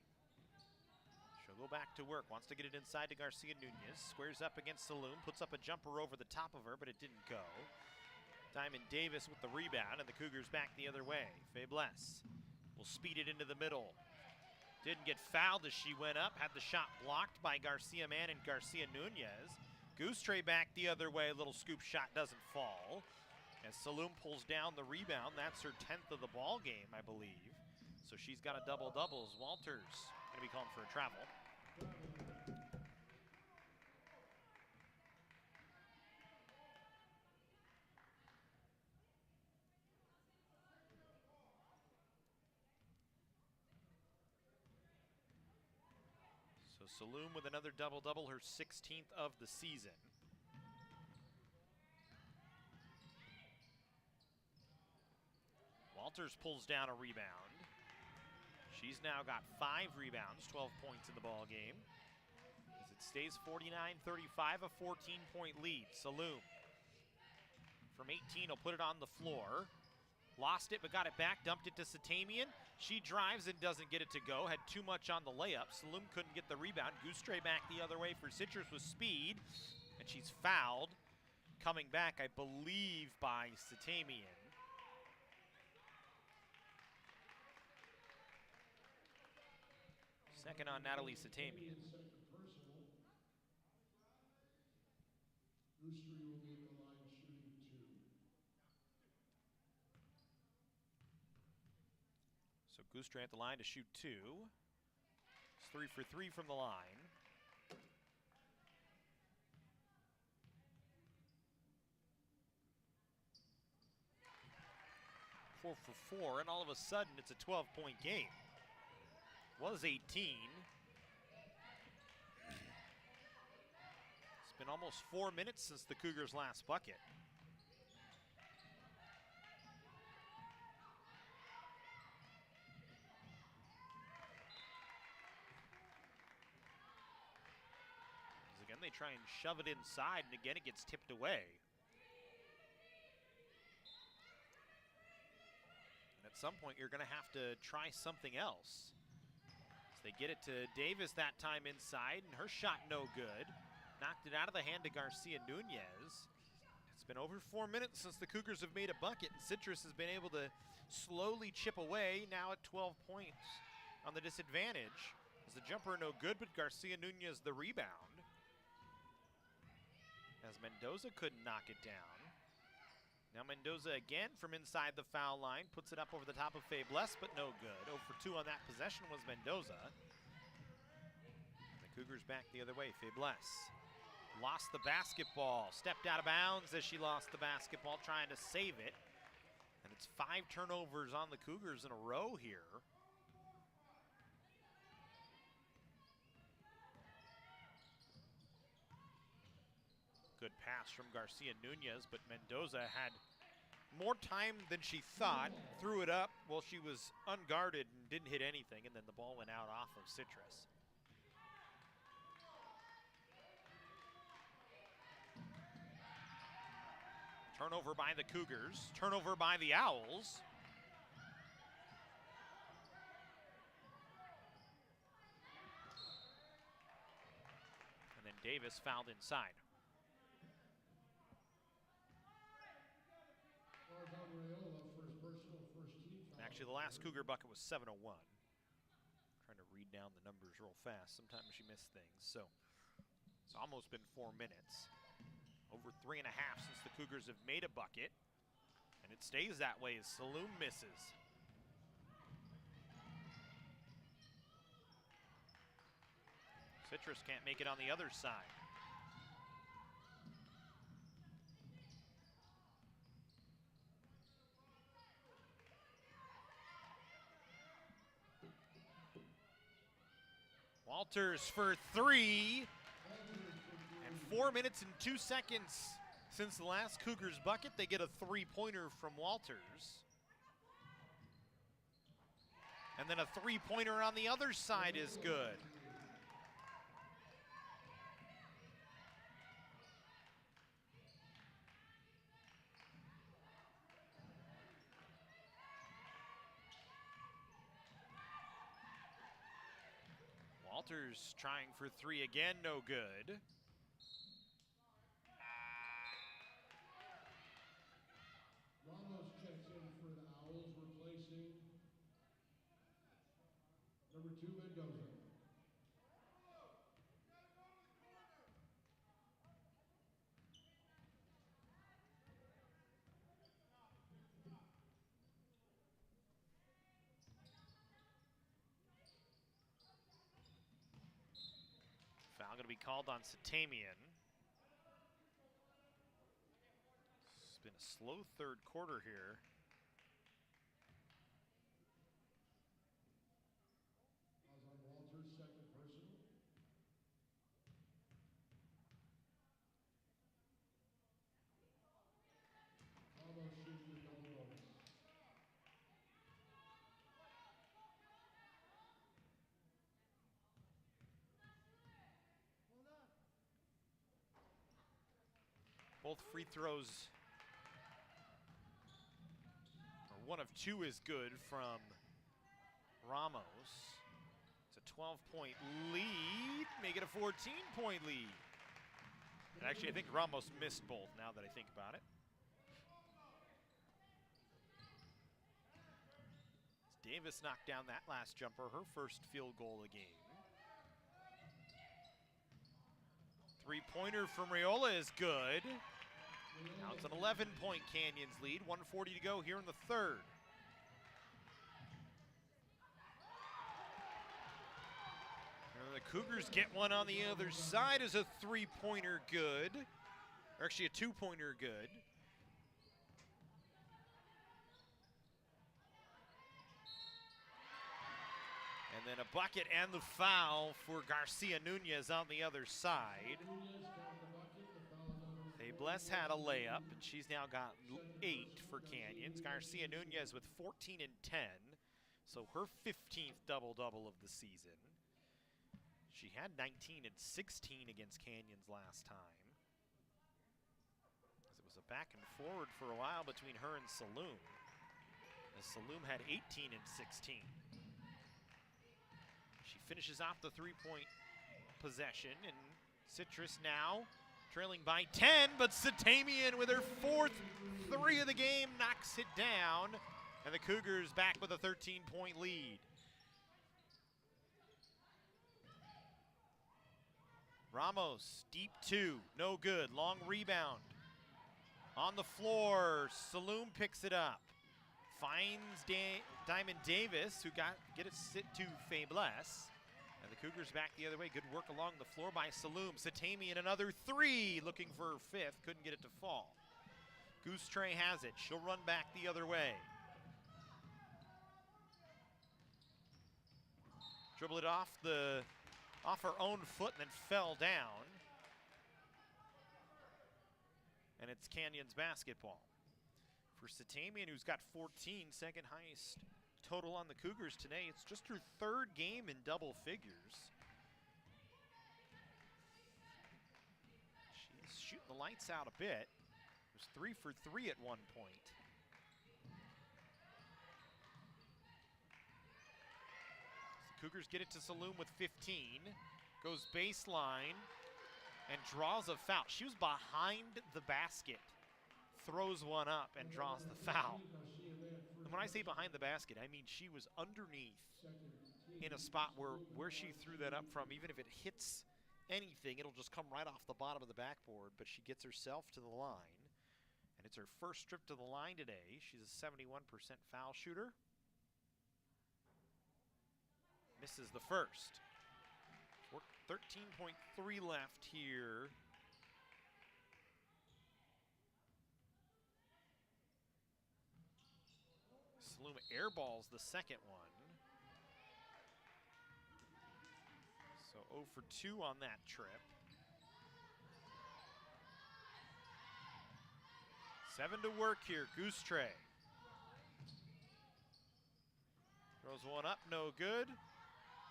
She'll go back to work, wants to get it inside to Garcia Nunez. Squares up against Saloon, puts up a jumper over the top of her, but it didn't go. Diamond Davis with the rebound, and the Cougars back the other way. Faiblesse will speed it into the middle. Didn't get fouled as she went up, had the shot blocked by Garcia Man and Garcia Nunez. Goose Trail back the other way, little scoop shot doesn't fall. As Saloon pulls down the rebound, that's her 10th of the ball game, I believe. So she's got a double-double as Walters gonna be calling for a travel. Saloon with another double-double, her 16th of the season. Walters pulls down a rebound. She's now got 5 rebounds, 12 points in the ball game. As it stays 49-35, a 14-point lead. Saloon from 18 will put it on the floor. Lost it, but got it back, dumped it to Satamian. She drives and doesn't get it to go, had too much on the layup. Saloon couldn't get the rebound. Goose Trail back the other way for Citrus with speed, and she's fouled. Coming back, I believe, by Satamian. Second on Natalie Satamian. Second personal. Goose Trail will be at the line shooting 2. So Goose Trail at the line to shoot 2. It's 3 for 3 from the line. 4 for 4, and all of a sudden it's a 12-point game. Was 18. It's been almost 4 minutes since the Cougars' last bucket. Again, they try and shove it inside, and again it gets tipped away. And at some point you're going to have to try something else. As they get it to Davis that time inside, and her shot no good. Knocked it out of the hand to Garcia Nunez. It's been over 4 minutes since the Cougars have made a bucket, and Citrus has been able to slowly chip away, now at 12 points on the disadvantage. As the jumper no good, but Garcia Nunez the rebound. As Mendoza couldn't knock it down. Now Mendoza again from inside the foul line, puts it up over the top of Faiblesse, but no good. 0 for 2 on that possession was Mendoza. The Cougars back the other way. Faiblesse lost the basketball, stepped out of bounds as she lost the basketball, trying to save it. And it's 5 turnovers on the Cougars in a row here. Good pass from Garcia Nunez, but Mendoza had more time than she thought, threw it up while she was unguarded and didn't hit anything, and then the ball went out off of Citrus. Turnover by the Cougars, turnover by the Owls. And then Davis fouled inside. Actually, the last Cougar bucket was 7:01. Trying to read down the numbers real fast. Sometimes you miss things. So it's almost been 4 minutes. Over 3.5 since the Cougars have made a bucket. And it stays that way as Saloom misses. Citrus can't make it on the other side. Walters for 3. And 4 minutes and 2 seconds since the last Cougars bucket. They get a 3-pointer from Walters. And then a 3-pointer on the other side is good. Walters trying for 3 again, no good. Ramos checks in for the Owls, replacing number 2, Mendoza. Foul going to be called on Satamian. It's been a slow third quarter here. On Walters' second personal. Ramos shoots the double bonus. Both free throws, or one of 2 is good from Ramos. It's a 12-point lead, make it a 14-point lead. And actually, I think Ramos missed both now that I think about it. Davis knocked down that last jumper, her first field goal of the game. 3-pointer from Raiola is good. Now it's an 11-point Canyons lead, 1:40 to go here in the third. And the Cougars get one on the other side as a 3-pointer good, or actually a 2-pointer good. And then a bucket and the foul for Garcia Nunez on the other side. Bless had a layup, and she's now got 8 for Canyons. Garcia Nunez with 14 and 10, so her 15th double-double of the season. She had 19 and 16 against Canyons last time. It was a back and forward for a while between her and Saloom, as Saloom had 18 and 16. She finishes off the 3-point possession, and Citrus now trailing by 10, but Satamian with her 4th 3 of the game knocks it down, and the Cougars back with a 13-point lead. Ramos, deep 2, no good, long rebound. On the floor, Saloom picks it up. Finds Diamond Davis, who get it sit to Faiblesse. And the Cougars back the other way. Good work along the floor by Saloom. Satamian another 3, looking for her 5th. Couldn't get it to fall. Goose Trey has it. She'll run back the other way. Dribbled it off her own foot and then fell down. And it's Canyons basketball. For Satamian, who's got 14, second highest total on the Cougars today. It's just her third game in double figures. She's shooting the lights out a bit. Was 3 for 3 at one point. The Cougars get it to Saloom with 15. Goes baseline and draws a foul. She was behind the basket. Throws one up and draws the foul. And when I say behind the basket, I mean she was underneath in a spot where she threw that up from. Even if it hits anything, it'll just come right off the bottom of the backboard, but she gets herself to the line. And it's her first trip to the line today. She's a 71% foul shooter. Misses the first. 13.3 left here. Saloom airballs the second one. So 0 for 2 on that trip. 7 to work here, Goose Tray. Throws one up, no good.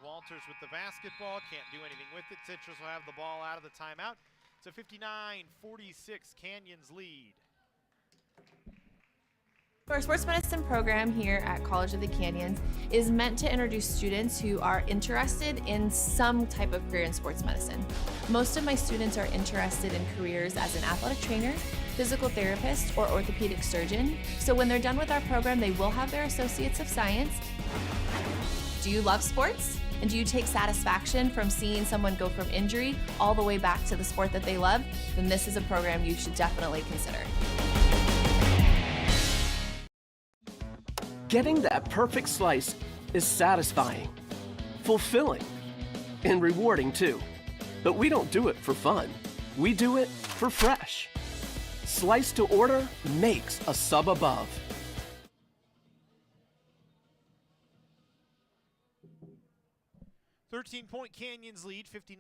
Walters with the basketball, can't do anything with it. Citrus will have the ball out of the timeout. It's a 59-46 Canyons lead. Our sports medicine program here at College of the Canyons is meant to introduce students who are interested in some type of career in sports medicine. Most of my students are interested in careers as an athletic trainer, physical therapist, or orthopedic surgeon. So when they're done with our program, they will have their Associates of Science. Do you love sports? And do you take satisfaction from seeing someone go from injury all the way back to the sport that they love? Then this is a program you should definitely consider. Getting that perfect slice is satisfying, fulfilling, and rewarding too. But we don't do it for fun. We do it for fresh. Slice to order makes a sub above. Thirteen-point Canyons lead, 59-46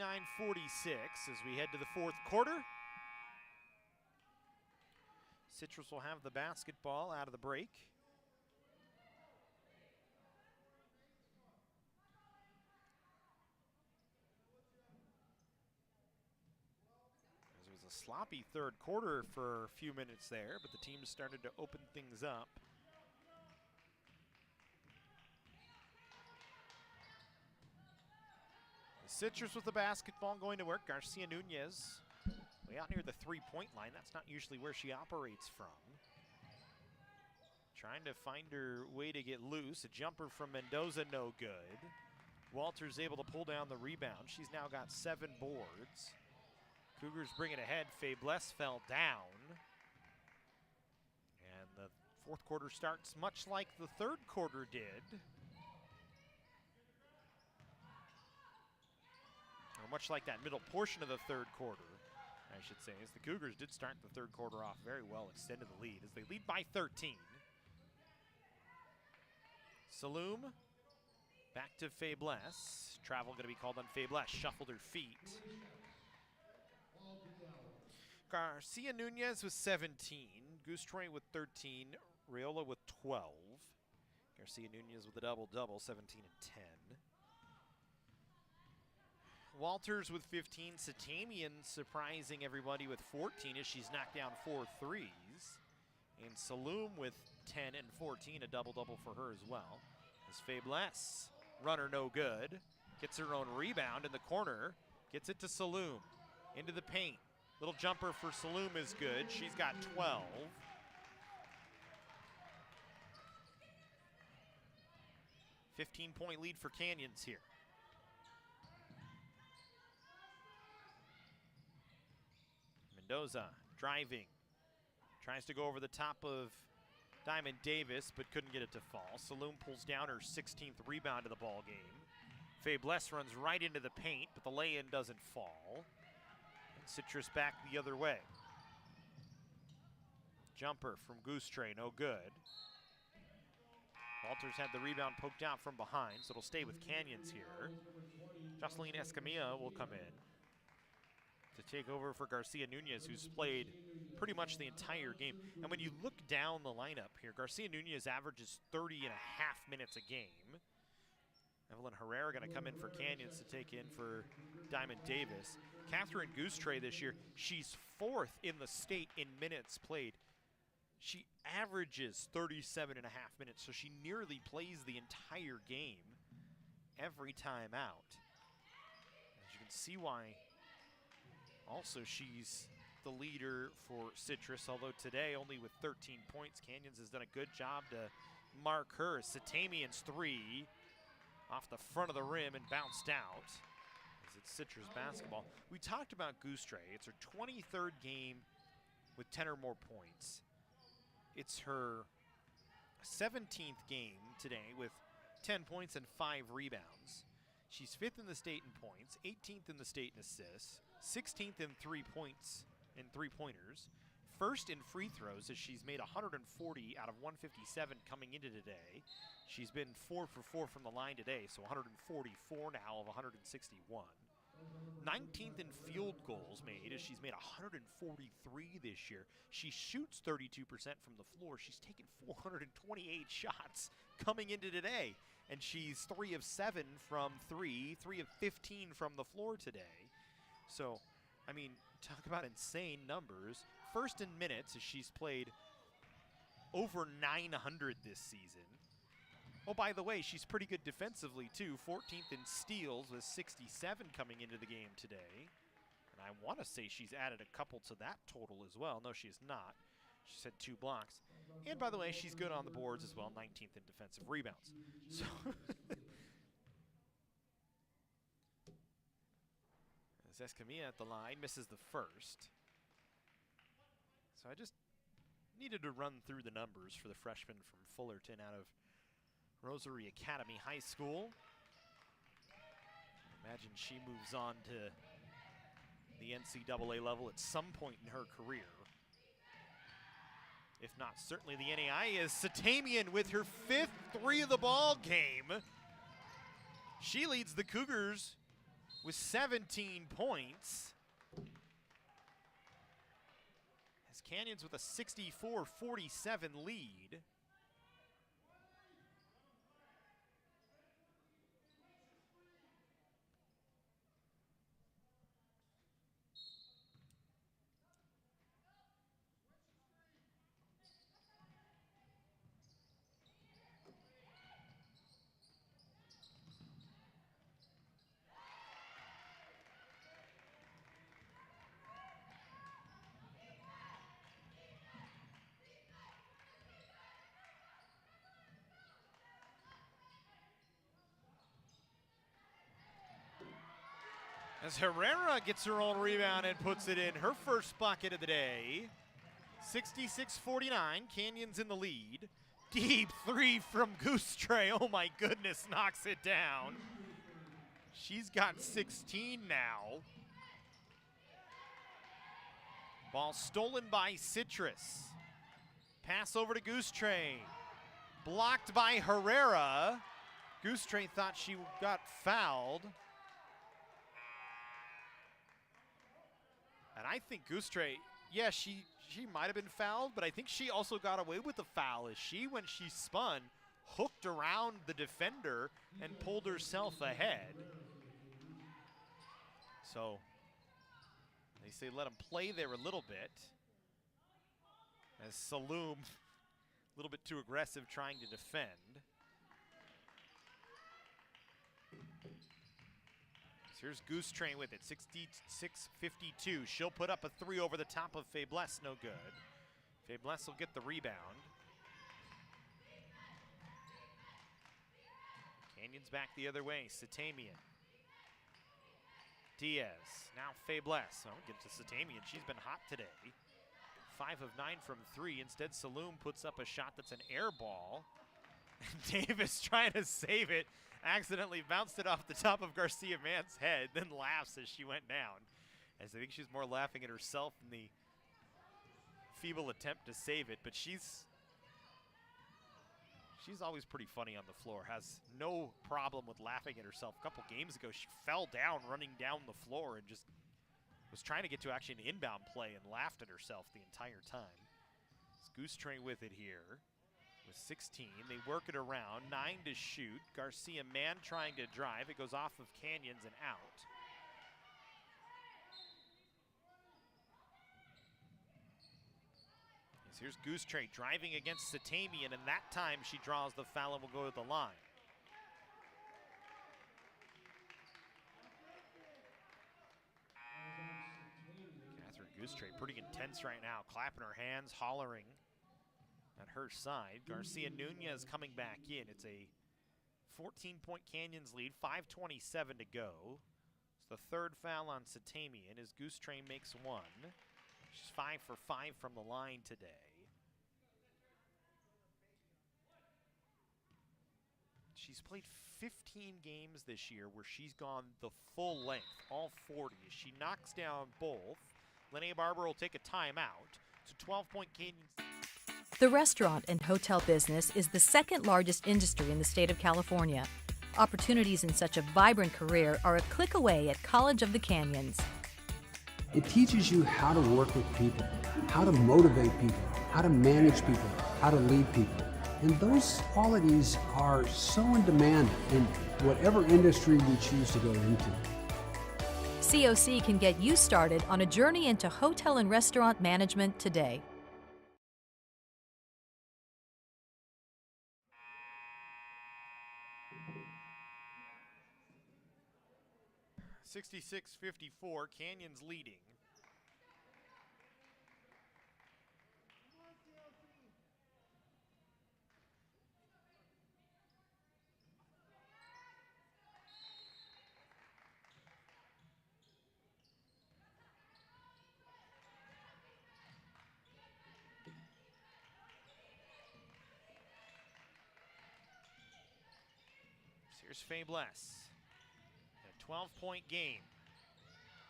as we head to the fourth quarter. Citrus will have the basketball out of the break. It was a sloppy third quarter for a few minutes there, but the team started to open things up. Citrus with the basketball going to work. Garcia Nunez way out near the three-point line. That's not usually where she operates from. Trying to find her way to get loose. A jumper from Mendoza, no good. Walters able to pull down the rebound. She's now got 7 boards. Cougars bring it ahead. Fablesse fell down. And the fourth quarter starts much like the third quarter did. Or much like that middle portion of the third quarter, I should say, as the Cougars did start the third quarter off very well, extended the lead as they lead by 13. Saloom back to Fablesse. Travel going to be called on Fablesse. Shuffled her feet. Garcia Nunez with 17. Goosetroy with 13. Rayola with 12. Garcia Nunez with a double-double, 17 and 10. Walters with 15. Satamian surprising everybody with 14 as she's knocked down 4 threes. And Saloom with 10 and 14, a double-double for her as well. As Fablesse, runner no good, gets her own rebound in the corner, gets it to Saloom, into the paint. Little jumper for Saloom is good. She's got 12. .15 lead for Canyons here. Mendoza driving, tries to go over the top of Diamond Davis, but couldn't get it to fall. Saloom pulls down her 16th rebound of the ball game. Fablesse runs right into the paint, but the lay-in doesn't fall. And Citrus back the other way. Jumper from Goosetroy, no good. Walters had the rebound poked out from behind, so it'll stay with Canyons here. Jocelyn Escamilla will come in to take over for Garcia Nunez, who's played pretty much the entire game. And when you look down the lineup here, Garcia Nunez averages 30 and a half minutes a game. Evelyn Herrera going to come in for Canyons to take in for Diamond Davis. Catherine Goostrey this year, she's 4th in the state in minutes played. She averages 37 and a half minutes, so she nearly plays the entire game every time out. As you can see why. Also, she's the leader for Citrus, although today only with 13 points. Canyons has done a good job to mark her. Satamian's 3 off the front of the rim and bounced out as it's Citrus basketball. We talked about Goostrey. It's her 23rd game with 10 or more points. It's her 17th game today with 10 points and 5 rebounds. She's 5th in the state in points, 18th in the state in assists, 16th in 3 points and 3-pointers, 1st in free throws as she's made 140 out of 157 coming into today. She's been 4 for 4 from the line today, so 144 now of 161. 19th in field goals made as she's made 143 this year. She shoots 32% from the floor. She's taken 428 shots coming into today, and she's 3 of 7 from 3, 3 of 15 from the floor today. So, I mean, talk about insane numbers. 1st in minutes as she's played over 900 this season. Oh, by the way, she's pretty good defensively, too. 14th in steals with 67 coming into the game today. And I want to say she's added a couple to that total as well. No, she's not. She's had 2 blocks. And by the way, she's good on the boards as well, 19th in defensive rebounds. So as Escamilla at the line, misses the first. So I just needed to run through the numbers for the freshman from Fullerton out of Rosary Academy High School. Imagine she moves on to the NCAA level at some point in her career. If not, certainly the NAI is Satamian with her 5th 3 of the ball game. She leads the Cougars with 17 points. As Canyons with a 64-47 lead. As Herrera gets her own rebound and puts it in, her first bucket of the day. 66-49, Canyons in the lead. Deep 3 from Goostrey, oh my goodness, knocks it down. She's got 16 now. Ball stolen by Citrus. Pass over to Goostrey. Blocked by Herrera. Goostrey thought she got fouled. And I think Goostrey, yeah, she might have been fouled, but I think she also got away with the foul as she, when she spun, hooked around the defender and pulled herself ahead. So they say let him play there a little bit. As Saloom, a little bit too aggressive trying to defend. Here's Goostrey with it, 66-52. She'll put up a 3 over the top of Faiblesse, no good. Faiblesse will get the rebound. Canyons back the other way, Satamian. Diaz, now Faiblesse. Oh, get to Satamian, she's been hot today. 5 of 9 from 3. Instead, Saloom puts up a shot that's an air ball. Davis trying to save it. Accidentally bounced it off the top of Garcia Mann's head, then laughs as she went down. As I think she's more laughing at herself in the feeble attempt to save it, but she's always pretty funny on the floor, has no problem with laughing at herself. A couple games ago, she fell down running down the floor and just was trying to get to actually an inbound play and laughed at herself the entire time. It's Goose Train with it here. With 16, they work it around, 9 to shoot. Garcia man trying to drive. It goes off of Canyons and out. Yes, here's Goose Train driving against Satamian, and that time she draws the foul and will go to the line. Catherine Goose Train pretty intense right now, clapping her hands, hollering at her side. Garcia Nunez coming back in. It's a 14-point Canyons lead, 5:27 to go. It's the third foul on Satamian as Goose Train makes one. She's 5 for 5 from the line today. She's played 15 games this year where she's gone the full length, all 40. As she knocks down both, Linnea Barber will take a timeout. It's a 12-point Canyons. The restaurant and hotel business is the second largest industry in the state of California. Opportunities in such a vibrant career are a click away at College of the Canyons. It teaches you how to work with people, how to motivate people, how to manage people, how to lead people. And those qualities are so in demand in whatever industry we choose to go into. COC can get you started on a journey into hotel and restaurant management today. 66-54, Canyons leading. Here's Fabless. A 12-point game.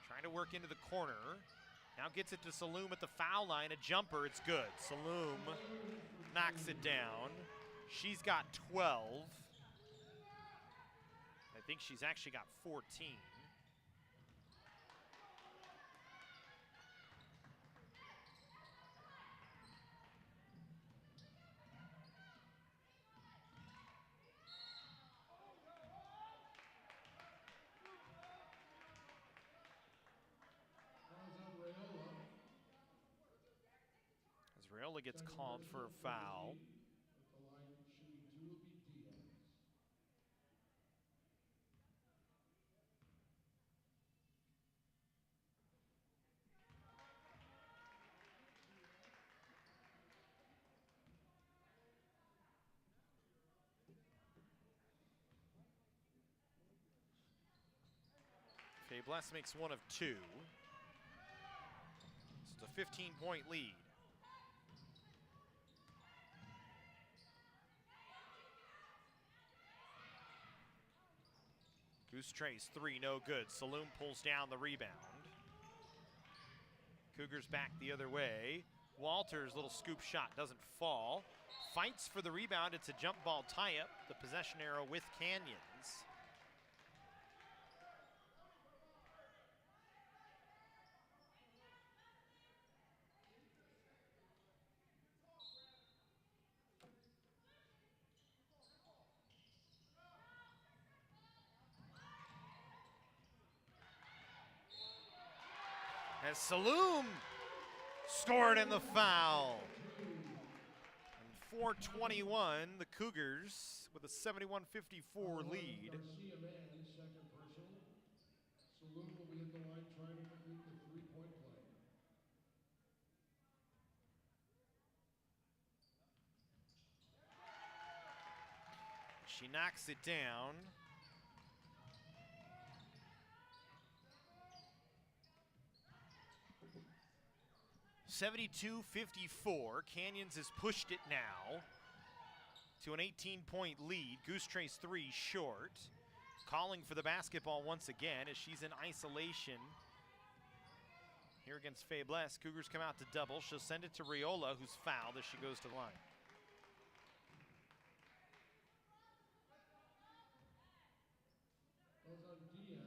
Trying to work into the corner. Now gets it to Saloom at the foul line. A jumper, it's good. Saloom knocks it down. She's got 12. I think she's actually got 14. Rayola gets called for a foul. At the line, shooting 2 will be Diaz. Fabless makes one of 2. It's a 15-point lead. Goose Trace 3, no good. Saloom pulls down the rebound. Cougars back the other way. Walters' little scoop shot doesn't fall. Fights for the rebound. It's a jump ball tie-up. The possession arrow with Canyons. As Saloom scored in the foul. And 4:21, the Cougars with a 71-54 lead. Garcia man, second personal. Saloom will be at the line trying to complete the 3-point play. She knocks it down. (72-54). Canyons has pushed it now to an 18-point lead. Goose Trace 3 short. Calling for the basketball once again as she's in isolation here against Fabless. Cougars come out to double. She'll send it to Rayola, who's fouled as she goes to the line. Fouls on Diaz.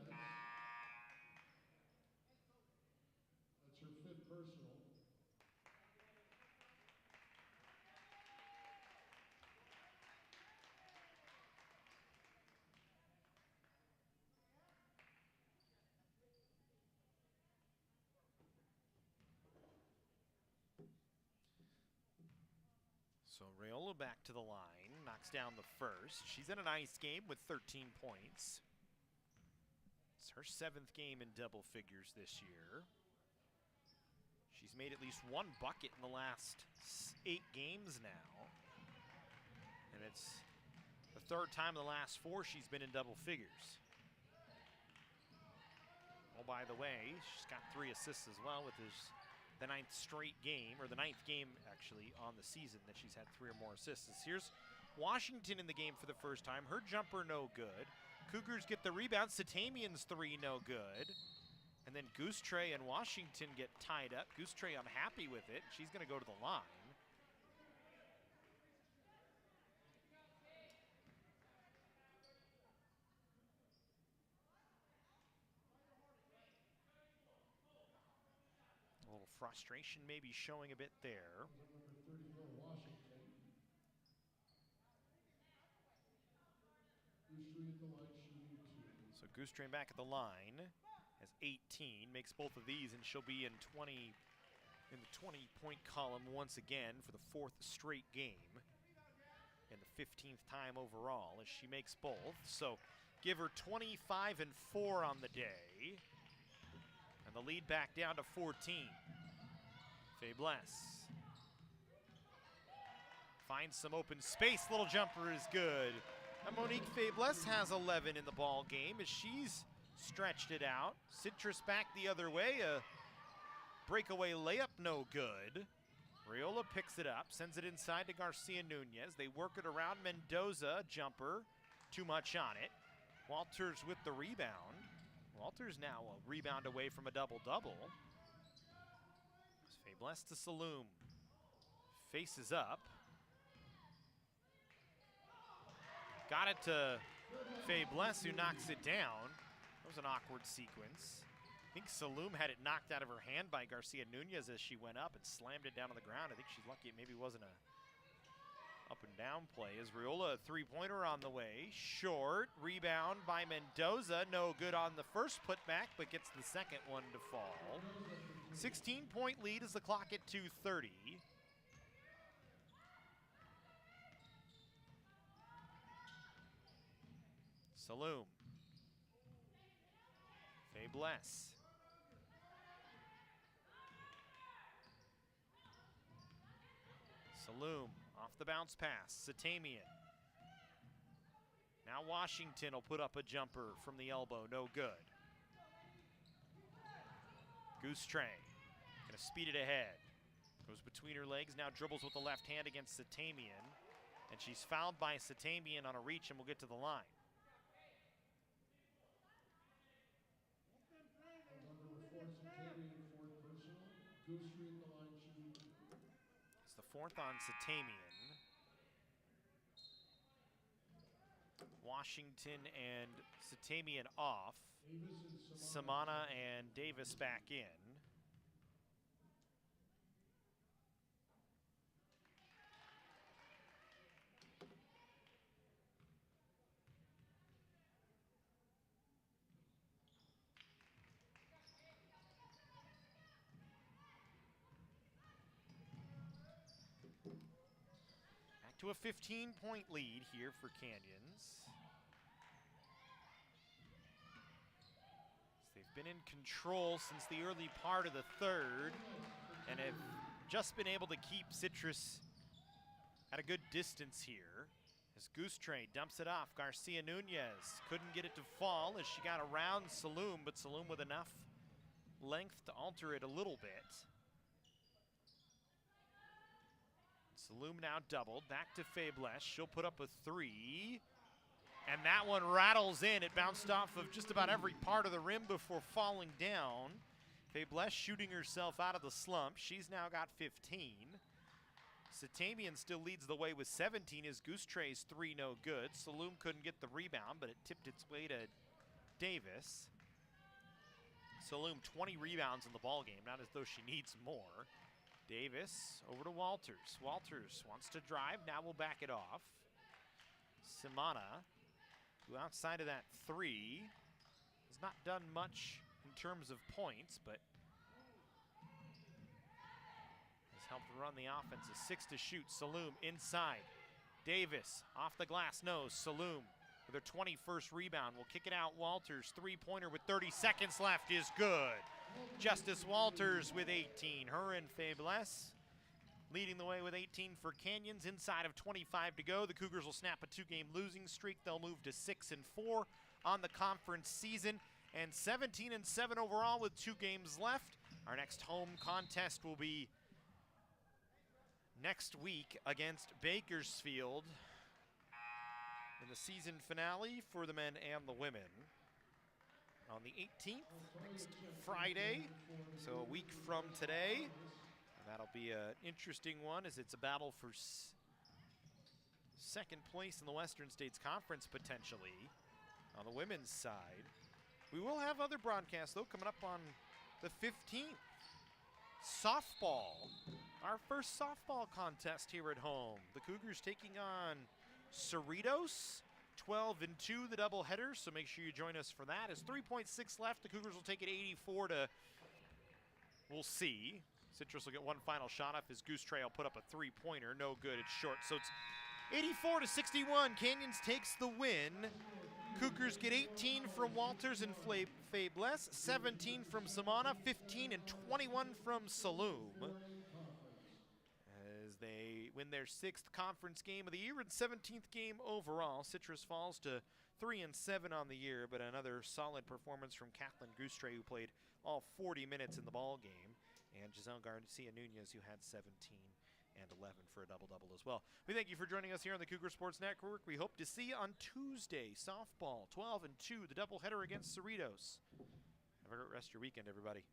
So Rayola back to the line, knocks down the first. She's in a nice game with 13 points. It's her 7th game in double figures this year. She's made at least one bucket in the last 8 games now. And it's the 3rd time in the last 4 she's been in double figures. Oh, by the way, she's got 3 assists as well with the 9th straight game, or the 9th game actually on the season that she's had 3 or more assists. Here's Washington in the game for the first time. Her jumper no good. Cougars get the rebound. Satamian's 3 no good. And then Goostrey and Washington get tied up. Goostrey unhappy with it. She's going to go to the line. A little frustration maybe showing a bit there. Number 34, Washington. Goostrey at the line, shooting 2. So Goostrey back at the line has 18, makes both of these, and she'll be in the 20-point column once again for the 4th straight game and the 15th time overall as she makes both. So give her 25 and 4 on the day, and the lead back down to 14. Faiblesse finds some open space. Little jumper is good. And Monique Faiblesse has 11 in the ball game as she's stretched it out. Citrus back the other way. A breakaway layup no good. Rayola picks it up, sends it inside to Garcia Nunez. They work it around Mendoza. Jumper, too much on it. Walters with the rebound. Walters now a rebound away from a double-double. Faiblesse to Saloom. Faces up. Got it to Faiblesse, who knocks it down. That was an awkward sequence. I think Saloom had it knocked out of her hand by Garcia Nunez as she went up and slammed it down on the ground. I think she's lucky it maybe wasn't a up and down play. As Rayola, a 3-pointer on the way. Short, rebound by Mendoza. No good on the first putback, but gets the second one to fall. 16-point lead as the clock at 2:30. Saloom. Faiblesse. Saloom off the bounce pass. Satamian. Now Washington will put up a jumper from the elbow. No good. Goostrey gonna speed it ahead. Goes between her legs. Now dribbles with the left hand against Satamian. And she's fouled by Satamian on a reach, and we'll get to the line. It's the 4th on Satamian. Washington and Satamian off. Samana and Davis back in. To a 15-point lead here for Canyons. They've been in control since the early part of the 3rd and have just been able to keep Citrus at a good distance here. As Goostrey dumps it off, Garcia Nunez couldn't get it to fall as she got around Saloom, but Saloom with enough length to alter it a little bit. Saloom now doubled, back to Faiblesse. She'll put up a 3, and that one rattles in. It bounced off of just about every part of the rim before falling down. Faiblesse shooting herself out of the slump. She's now got 15. Satamian still leads the way with 17 as Goostrey's 3 no good. Saloom couldn't get the rebound, but it tipped its way to Davis. Saloom 20 rebounds in the ballgame, not as though she needs more. Davis over to Walters. Walters wants to drive, now we'll back it off. Simana, who outside of that 3, has not done much in terms of points, but has helped run the offense. A 6 to shoot. Saloom inside. Davis off the glass. No. Saloom with her 21st rebound will kick it out. Walters, three-pointer with 30 seconds left is good. Justice Walters with 18. Her and Fables leading the way with 18 for Canyons. Inside of 25 to go. The Cougars will snap a two-game losing streak. They'll move to 6-4 on the conference season and 17-7 overall with 2 games left. Our next home contest will be next week against Bakersfield in the season finale for the men and the women on the 18th, next Friday, so a week from today. And that'll be an interesting one as it's a battle for second place in the Western States Conference potentially on the women's side. We will have other broadcasts though coming up on the 15th. Softball, our first softball contest here at home. The Cougars taking on Cerritos, 12-2 the doubleheader, so make sure you join us for that. As 3.6 left, the Cougars will take it 84 to, we'll see. Citrus will get one final shot off his Goose Trail, put up a three-pointer, no good, it's short. So it's 84-61, Canyons takes the win. Cougars get 18 from Walters and Fables, 17 from Samana, 15 and 21 from Saloom. As they win their 6th conference game of the year and 17th game overall. Citrus falls to 3-7 on the year, but another solid performance from Kathleen Goostray, who played all 40 minutes in the ball game, and Giselle Garcia Nunez, who had 17 and 11 for a double-double as well. We thank you for joining us here on the Cougar Sports Network. We hope to see you on Tuesday. Softball, 12-2, the doubleheader against Cerritos. Have a great rest of your weekend, everybody.